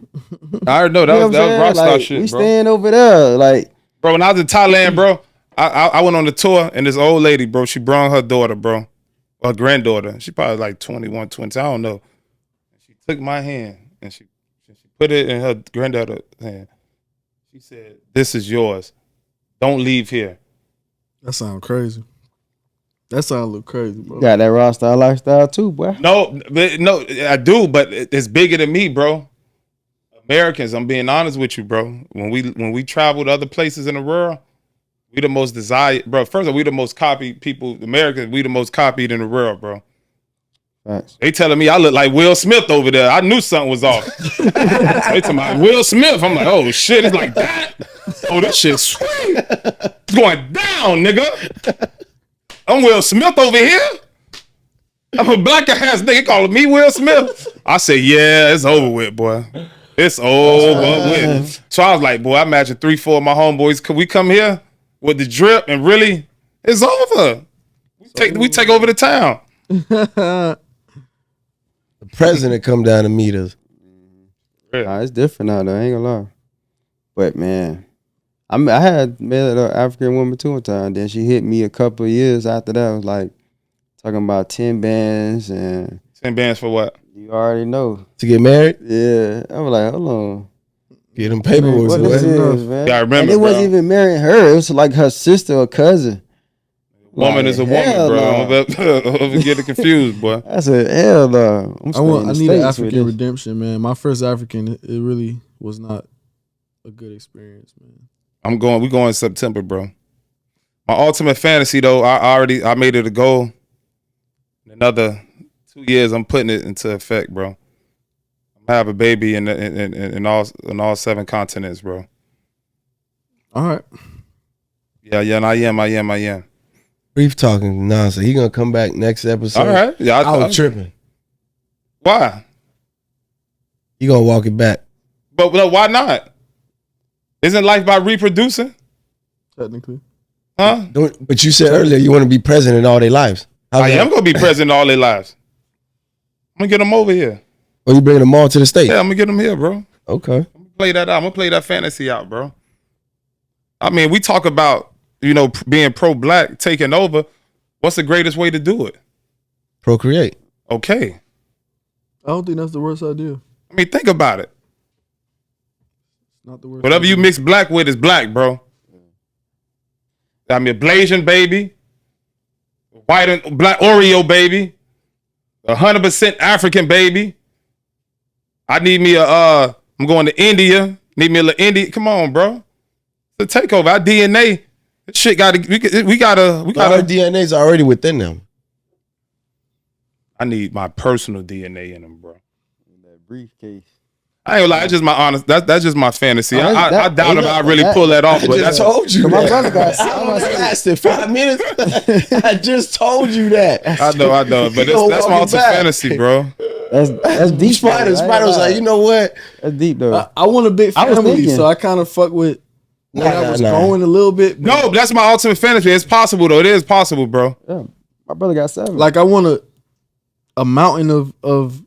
I already know that was rock star like, shit, we bro. staying over there, like Bro, when I was in Thailand, bro, I went on the tour and this old lady, bro, she brought her daughter, bro, her granddaughter. She probably like 21, 20, I don't know. She took my hand and she put it in her granddaughter's hand. She said, "This is yours. Don't leave here." That sound crazy. That sound a little crazy, bro. you got that raw style lifestyle too, boy. No, I do, but it's bigger than me, bro. Americans, I'm being honest with you, bro. When we travel to other places in the world, we the most desired, bro. First of all, we the most copied people. Americans, we the most copied in the world, bro. Facts. They telling me I look like Will Smith over there. I knew something was off. They talking about Will Smith. I'm like, oh shit, it's like that. Oh, this shit's sweet. It's going down, nigga. I'm Will Smith over here. I'm a black ass nigga calling me Will Smith. I said, yeah, it's over with, boy. It's over with. So I was like, boy, I imagine 3-4 of my homeboys. Could we come here with the drip and really, it's over. We take over the town. The president come down to meet us. Nah, it's different now though. I ain't gonna lie. But man, I had met an African woman too one time. Then she hit me a couple of years after that. I was like talking about 10 bands and 10 bands for what? you already know. To get married? Yeah. I was like, hold on. Get them paperwork. What this is, man? Yeah, I remember, and it wasn't bro. even marrying her. It was like her sister or cousin. Woman Like, is a woman, hell bro. no. Don't ever get it confused, boy. I said, hell no. I need an African redemption, man. My first African, it really was not a good experience, man. We going in September, bro. My ultimate fantasy, though, I made it a goal. In another 2 years, I'm putting it into effect, bro. I'm gonna have a baby in all 7 continents, bro. All right. Yeah, and I am. Brief talking nonsense. He gonna come back next episode. All right. Yeah, I was tripping. Why? He gonna walk it back. But why not? Isn't life by reproducing? Technically. Huh? But you said earlier you want to be present in all their lives. I am gonna be present in all their lives. I'm gonna get them over here. Or you bringing them all to the state? Yeah, I'm gonna get them here, bro. Okay. I'm gonna play that out. I'm gonna play that fantasy out, bro. I mean, we talk about, being pro-black, taking over. What's the greatest way to do it? Procreate. Okay. I don't think that's the worst idea. I mean, think about it. Not the worst. Whatever you mix black with is black, bro. I mean, Blasian baby, white and black Oreo baby, 100% African baby. I need me I'm going to India. Need me a little India. Come on, bro. It's a takeover. Our DNA, this shit we gotta. Our DNA's already within them. I need my personal DNA in them, bro. That briefcase. I ain't gonna lie, that's just my honest. That's just my fantasy. Oh, I doubt if I really pull that off. I But just that's told you My that. brother got I lasted 5 minutes. I just told you that. I know. But Don't that's walk my it ultimate back. fantasy, bro. That's deep. Spider though. I ain't was gonna like, you know what? That's deep though. I want a big I was family, thinking. so I kind of fuck with when I was Nah. growing a little bit. but No, that's my ultimate fantasy. It's possible though. It is possible, bro. Yeah, my brother got 7. like I want a mountain of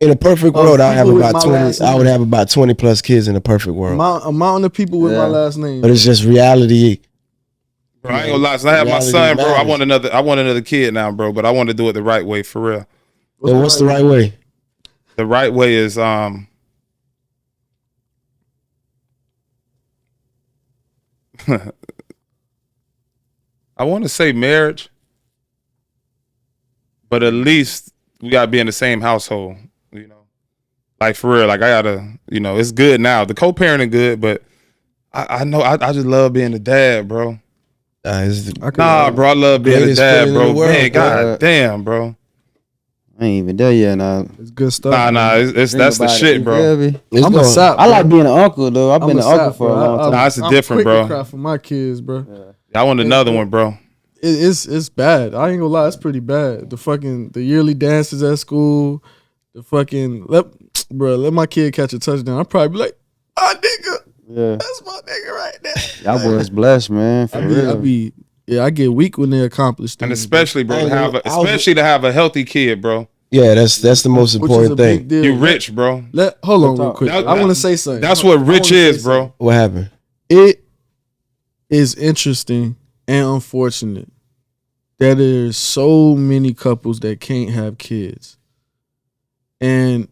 In a perfect world, I have people with about my 20. last I would name. have about 20 plus kids in a perfect world. a mountain of people with Yeah. my last name. But it's just reality. Bro, I ain't gonna lie. So I have my Reality son, bro. I matters. want another kid now, bro. But I want to do it the right way, for real. So what's the right way? The right way is I want to say marriage, but at least we gotta be in the same household, Like for real, like I gotta, it's good now. The co-parenting good, but I know. I just love being a dad, bro. Nah, Bro, I love being a greatest dad, feeling in bro. the world, Man, bro. god damn, bro. I ain't even there yet now. It's good stuff. Nah, it's that's the shit, bro. I'm a sap. I like being an uncle though. I've been an uncle for a long time. Nah, it's I'm different, quick bro. to cry for my kids, bro. I want another one, bro. It's bad. I ain't gonna lie, it's pretty bad. The yearly dances at school, let my kid catch a touchdown. I'll probably be like, nigga, Yeah, that's my nigga right there. y'all boys blessed, man. For real. I get weak when they accomplish things. And especially, bro, I to have a healthy kid, bro. Yeah, that's the most which is a important big thing. deal. You rich, bro. Hold on real quick. That- I want to say something. That's what rich is, bro. What happened? It is interesting and unfortunate that there's so many couples that can't have kids. And,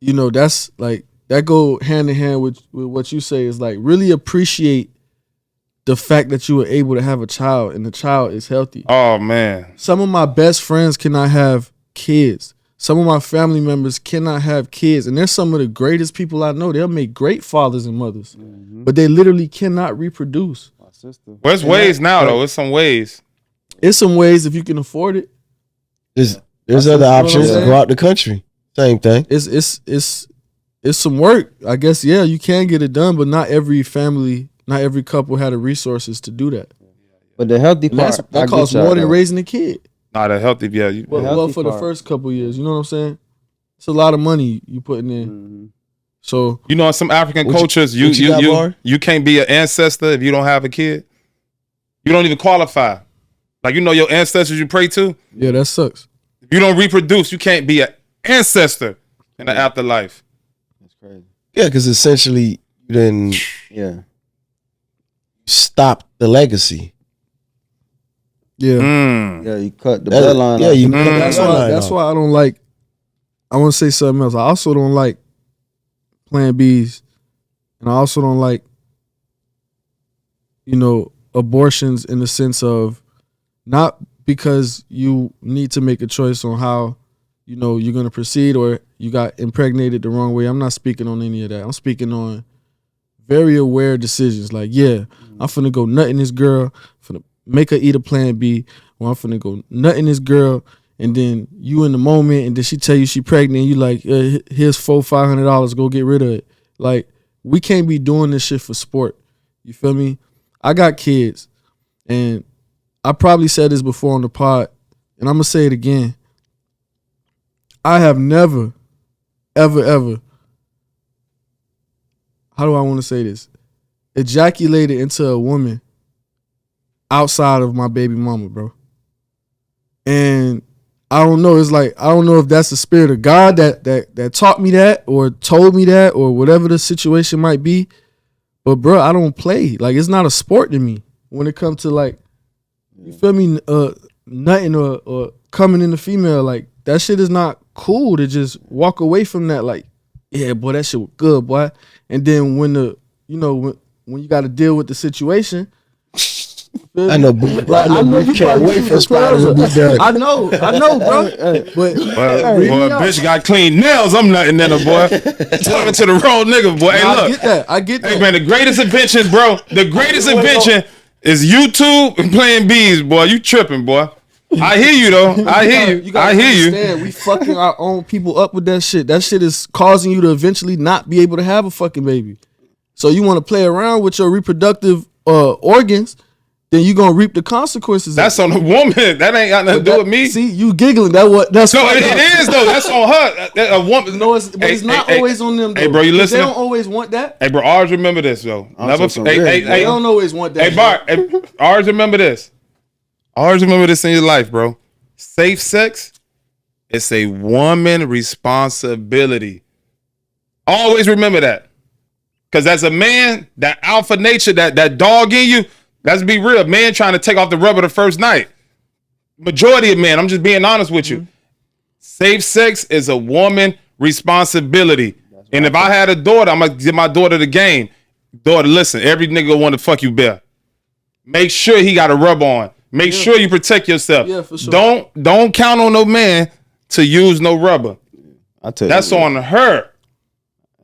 that's like, that go hand in hand with what you say is like, really appreciate the fact that you were able to have a child and the child is healthy. Oh man. Some of my best friends cannot have kids. Some of my family members cannot have kids. And they're some of the greatest people I know. They'll make great fathers and mothers. Mm-hmm. But they literally cannot reproduce. My sister. Well, there's ways now, though. It's some ways. It's some ways if you can afford it. There's other options. Go out the country. Same thing. It's some work. I guess, yeah, you can get it done, but not every family, not every couple had the resources to do that. But the healthy part, that costs more than raising a kid. Not a healthy, yeah. Well, for the first couple years, you know what I'm saying? It's a lot of money you putting in. Mm-hmm. So in some African cultures, you can't be an ancestor if you don't have a kid. You don't even qualify. Like your ancestors you pray to. Yeah, that sucks. If you don't reproduce, you can't be an ancestor in the afterlife. That's crazy. Yeah, because essentially you didn't stop the legacy. Yeah. Yeah, you cut the bloodline. Yeah, you cut the that's bloodline. That's why I don't like. I want to say something else. I also don't like Plan Bs, and I also don't like, abortions in the sense of not because you need to make a choice on how, you're gonna proceed or you got impregnated the wrong way. I'm not speaking on any of that. I'm speaking on very aware decisions. Like, I'm finna go nut in this girl, finna make her eat a Plan B, or I'm finna go nut in this girl, and then you in the moment, and then she tell you she pregnant, and you like, here's $400-$500, go get rid of it. Like, we can't be doing this shit for sport. You feel me? I got kids, and I probably said this before on the pod, and I'm gonna say it again. I have never, ever, how do I want to say this? Ejaculated into a woman outside of my baby mama, bro. And I don't know. It's like, I don't know if that's the spirit of God that taught me that or told me that or whatever the situation might be. But bro, I don't play. Like, it's not a sport to me when it comes to like, you feel me, nutting or coming in the female. Like, that shit is not cool to just walk away from that. Like, yeah, boy, that shit was good, boy. And then when when you got to deal with the situation, I know, you can't wait for Spider to be done. I know, bro. But bitch got clean nails. I'm nutting in her, boy. Talking to the wrong nigga, boy. Hey, look. I get that. Hey, man, the greatest invention, bro. The greatest invention is YouTube and playing bees, boy. You tripping, boy. I hear you, though. I hear you. I hear you. We fucking our own people up with that shit. That shit is causing you to eventually not be able to have a fucking baby. So you want to play around with your reproductive organs, then you gonna reap the consequences. That's on the woman. That ain't got nothing to do with me. See, you giggling. That's no, it is though. That's on her. A woman. No, it's not always on them. Though. Hey, bro, you listening? They don't always want that. Hey, bro, always remember this though. They don't always want that. Hey, Bart, always remember this. Always remember this in your life, bro. Safe sex, it's a woman responsibility. Always remember that. Because as a man, that alpha nature, that dog in you, let's be real, man trying to take off the rubber the first night. Majority of men, I'm just being honest with you. Safe sex is a woman responsibility. And if I had a daughter, I'm going to give my daughter the game. Daughter, listen, every nigga want to fuck you bare. Make sure he got a rub on. Make sure you protect yourself. Yeah, for sure. Don't count on no man to use no rubber. I tell you, that's on her.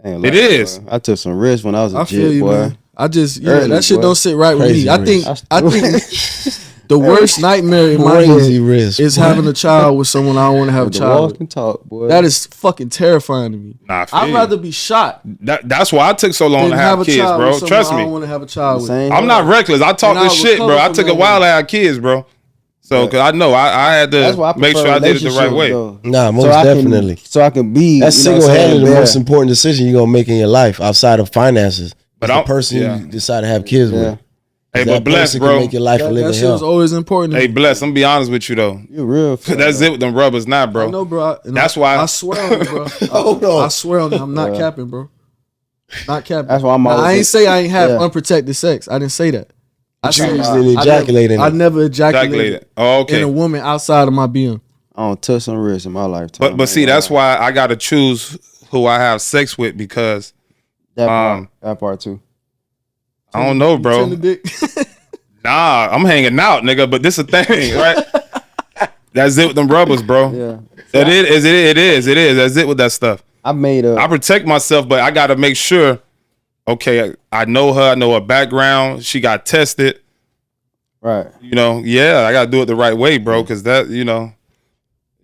It is. I took some risks when I was a feel kid, you, boy. man. I just Early, that shit boy. don't sit right with Crazy me. I think risk. the worst nightmare in my Crazy head risk, is boy. having a child with someone I don't want to have a The child walls with. can talk, boy. That is fucking terrifying to me. Nah, I feel I'd you. rather be shot That's why I took so long than to have have a kids, child bro. with someone Trust I me. don't want to have a child with. Same. I'm not reckless. I talk And I'll this shit, bro. recover I from took a that while one. to have kids, bro. So, But cause I know I had That's why I to make prefer sure I did it the right relationships, way. though. Nah, most I definitely. so I can be. That's you know what I'm single-handedly the saying, most there. important decision you're gonna make in your life outside of finances. But It's the I'm- person yeah. you decide to have kids Yeah. with. Hey, That but bless, person bro. can make your life a That living shit was hell. always important to Hey, me. bless. I'm gonna be honest with you though. You real. That's it with them rubbers now, bro. I know, bro. And That's why- I swear on it, bro. Hold on. I swear on it. I'm not Yeah. capping, bro. Not capping. That's why I'm Now, always. I ain't say I ain't have Yeah. unprotected sex. I didn't say that. I But you said just I didn't ejaculate in I it. never ejaculated Ejaculated. Oh, okay. in a woman outside of my being. I don't touch some wrist in my lifetime. But see, that's why I gotta choose who I have sex with because that part. um, That part too. I don't know, You bro. tender dick? Nah, I'm hanging out, nigga. But this a thing, right? That's it with them rubbers, bro. Yeah. It is. That's it with that stuff. I made I a. protect myself, but I gotta make sure. Okay, I know her. I know her background. She got tested. Right. You know, yeah, I gotta do it the right way, bro. Because that, you know,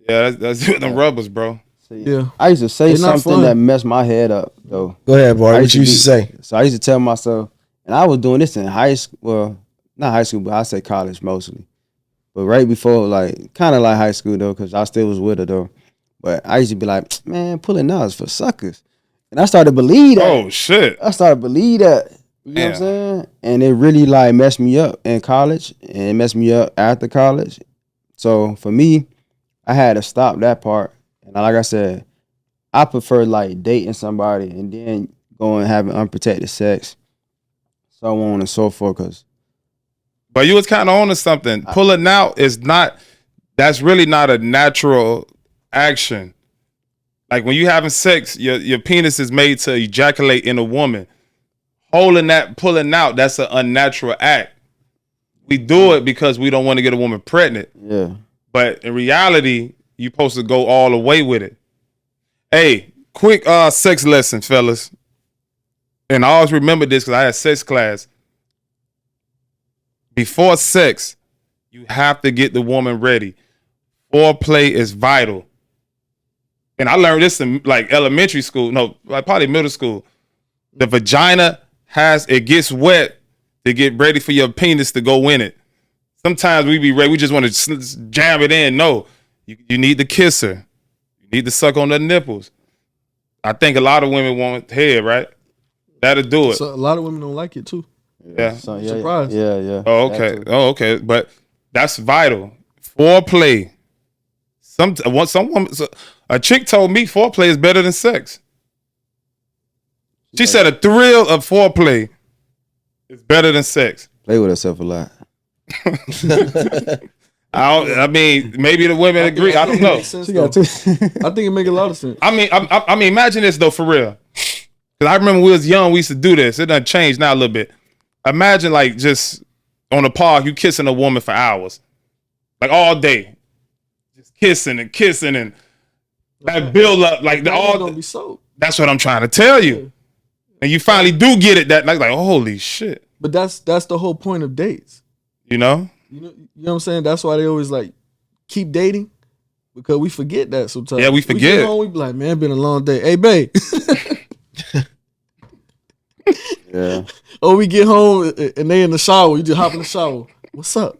yeah, that's it with them rubbers, bro. See, Yeah. I used to say They not something fun. that messed my head up though. Go ahead, boy. I What used you to used to say? So I used to tell myself, and I was doing this in high school. Well, not high school, but I say college mostly. But right before, like, kind of like high school though, because I still was with her though. But I used to be like, man, pulling out is for suckers. And I started to believe that. Oh shit. I started to believe that. You know what I'm Yeah. saying? And it really like messed me up in college and it messed me up after college. So for me, I had to stop that part. And like I said, I prefer like dating somebody and then going and having unprotected sex, so on and so forth. Cause But you was kind of on to something. Pulling out is not. That's really not a natural action. Like when you having sex, your penis is made to ejaculate in a woman. Holding that, pulling out, that's an unnatural act. We do it because we don't want to get a woman pregnant. yeah, But in reality, you're supposed to go all the way with it. Hey, quick sex lesson, fellas. And I always remember this because I had sex class. Before sex, you have to get the woman ready. Foreplay is vital. And I learned this in like elementary school. No, like probably middle school. The vagina it gets wet to get ready for your penis to go in it. Sometimes we be ready, we just want to jam it in. No, you need to kiss her. You need to suck on the nipples. I think a lot of women want head, right? That'll do it. So a lot of women don't like it too. Yeah. so, yeah, Surprised. yeah. Oh, That okay. too. Oh, okay. But that's vital. Foreplay. Some woman, a chick told me foreplay is better than sex. She said a thrill of foreplay is better than sex. Play with herself a lot. I mean, maybe the women agree. I don't know. Makes sense, though. I think it make a lot of sense. I mean, imagine this though, for real. Because I remember when we was young, we used to do this. It done changed now a little bit. Imagine like just on the park, you kissing a woman for hours, like all day, just kissing and that build up like the All all. gonna be soaked. That's what I'm trying to tell you. And you finally do get it. That like holy shit, But that's the whole point of dates. you know. You know what I'm saying? That's why they always like keep dating, because we forget that sometimes. Yeah, we We forget. get home, we be like, man, been a long day. Hey, babe. Yeah, Or we get home and they in the shower. You just hop in the shower. What's up?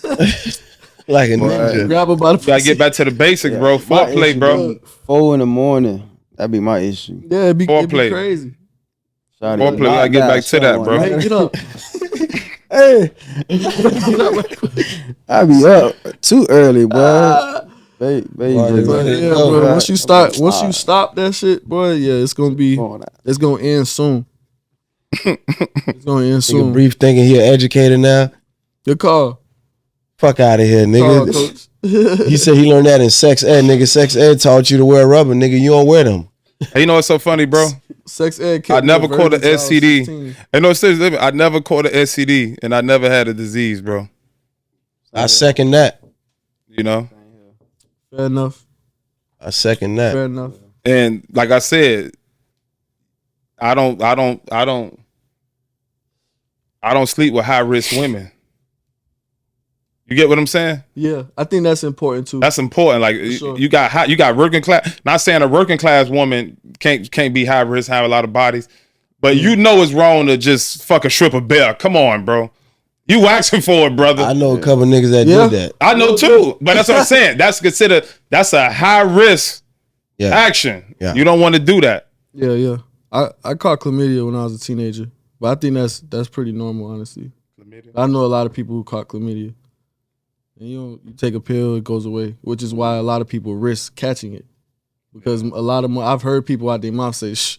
Like a ninja. Grab her by the Gotta get back to the basics, bro. My Foreplay, issue bro. be 4 a.m. That'd be my issue. Yeah, it'd be Foreplay. crazy. Shawty, Foreplay, we gotta get back to that, bro. Hey, get up. Hey, I be up too early, boy. Baby, Boy, But Yeah, yeah, oh, bro. right. Once you stop that shit, boy, yeah, it's gonna end soon. It's gonna end Nigga soon. brief thinking he an educator now. Good call. Fuck out of here, Call, nigga. coach. He said he learned that in sex ed, nigga. Sex ed taught you to wear rubber, nigga. You don't wear them. Hey, you know what's so funny, bro? Sex ed. I never caught an virgin till I was STD. 16. And no, seriously, I never caught an STD, and I never had a disease, bro. I second that. You know. Fair enough. I second that. Fair enough. And like I said, I don't I don't sleep with high risk women. You get what I'm saying? Yeah, I think that's important too. That's important. Like sure. you got working class. Not saying a working class woman can't be high risk, have a lot of bodies, but you know it's wrong to just fuck a stripper bare. Come on, bro. You asking for it, brother. I know a couple niggas that Yeah. did that. I know too, but that's what I'm saying. That's a high risk action. Yeah. You don't want to do that. Yeah. I caught chlamydia when I was a teenager, but I think that's pretty normal, honestly. Chlamydia? I know a lot of people who caught chlamydia. And you take a pill, it goes away, which is why a lot of people risk catching it. Because I've heard people out their mouth say, "Shh,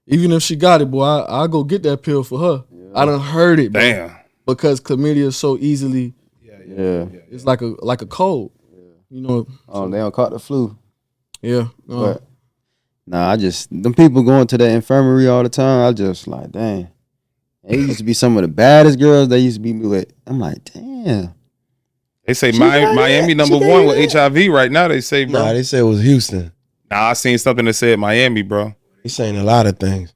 even if she got it, boy, I'll go get that pill for her." Yeah. I done heard it, bro. Damn. Because chlamydia is so easily, it's like a cold. You know. Oh, they don't caught the flu. Yeah. But, nah, them people going to the infirmary all the time, I just like, dang. They used to be some of the baddest girls they used to be with. I'm like, damn. They say Miami #1 with HIV right now. They say, bro. Nah, they say it was Houston. Nah, I seen something that said Miami, bro. He's saying a lot of things.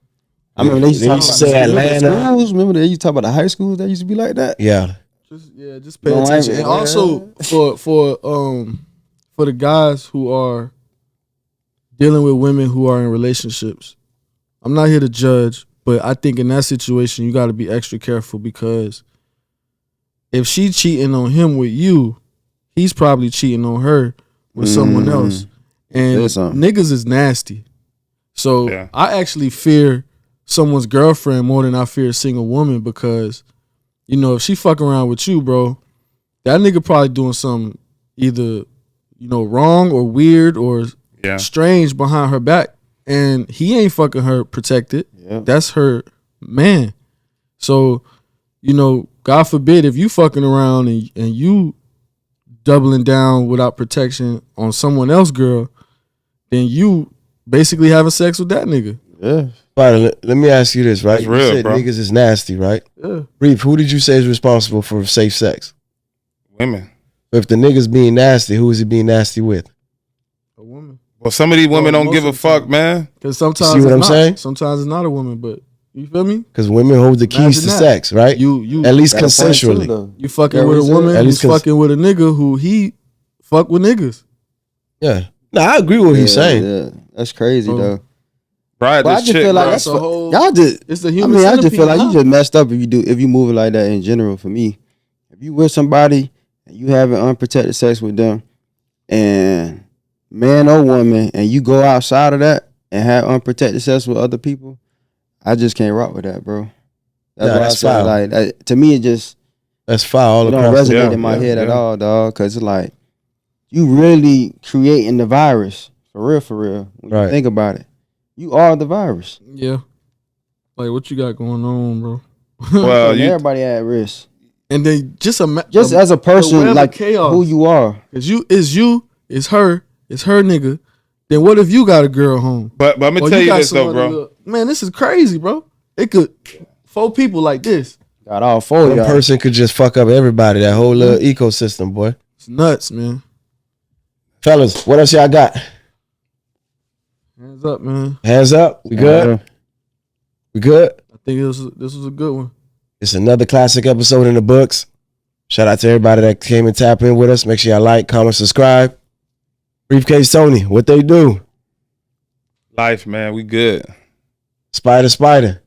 I remember they used to talk about say Atlanta. schools. Remember they used to talk about the high schools that used to be like that? Yeah. Just pay attention. And also for the guys who are dealing with women who are in relationships, I'm not here to judge, but I think in that situation you got to be extra careful, because if she cheating on him with you, he's probably cheating on her with someone else. And niggas is nasty. So I actually fear someone's girlfriend more than I fear a single woman, because, if she fuck around with you, bro, that nigga probably doing something either, wrong or weird or strange behind her back. And he ain't fucking her protected. Yeah. That's her man. So, God forbid if you fucking around and you doubling down without protection on someone else, girl, then you basically having sex with that nigga. Yeah. Right, let me ask you this, right? That's real, you said bro. Niggas is nasty, right? Yeah. Reef, who did you say is responsible for safe sex? Women. If the nigga's being nasty, who is he being nasty with? A woman. Well, some of these women don't give a fuck, man. Because sometimes See what I'm saying? Sometimes it's not a woman, but you feel me? Because women hold the keys to sex, right? You at least consensually. You fucking with a woman who's fucking with a nigga who he fuck with niggas. Yeah. No, I agree with what he's saying. Yeah. That's crazy though. Right, I just feel like that's a whole. Y'all just. It's the human. I just feel like you just messed up if you move it like that in general. For me, if you with somebody and you having unprotected sex with them, and man or woman, and you go outside of that and have unprotected sex with other people, I just can't rock with that, bro. That's foul. Like to me, it just that's foul. It don't resonate in my head at all, dog. Because it's like you really creating the virus for real. When you think about it. You are the virus. Yeah. Like, what you got going on, bro? Well, everybody at risk. And then just as a person, like chaos. Who you are. It's it's her nigga. Then what if you got a girl home? But I'm gonna tell you this though, bro. Man, this is crazy, bro. It could 4 people like this. Got all 4 One person could just fuck up everybody, that whole little ecosystem, boy. It's nuts, man. Fellas, what else y'all got? Hands up, man. Hands up. We good? We good? I think this was a good one. It's another classic episode in the books. Shout out to everybody that came and tap in with us. Make sure y'all like, comment, subscribe. Briefcase Tony, what they do? Life, man. We good. Spider.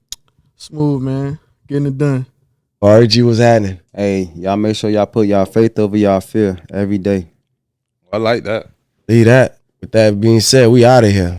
Smooth, man. Getting it done. RG was happening. Hey, y'all make sure y'all put y'all faith over y'all fear every day. I like that. Leave that. With that being said, we out of here.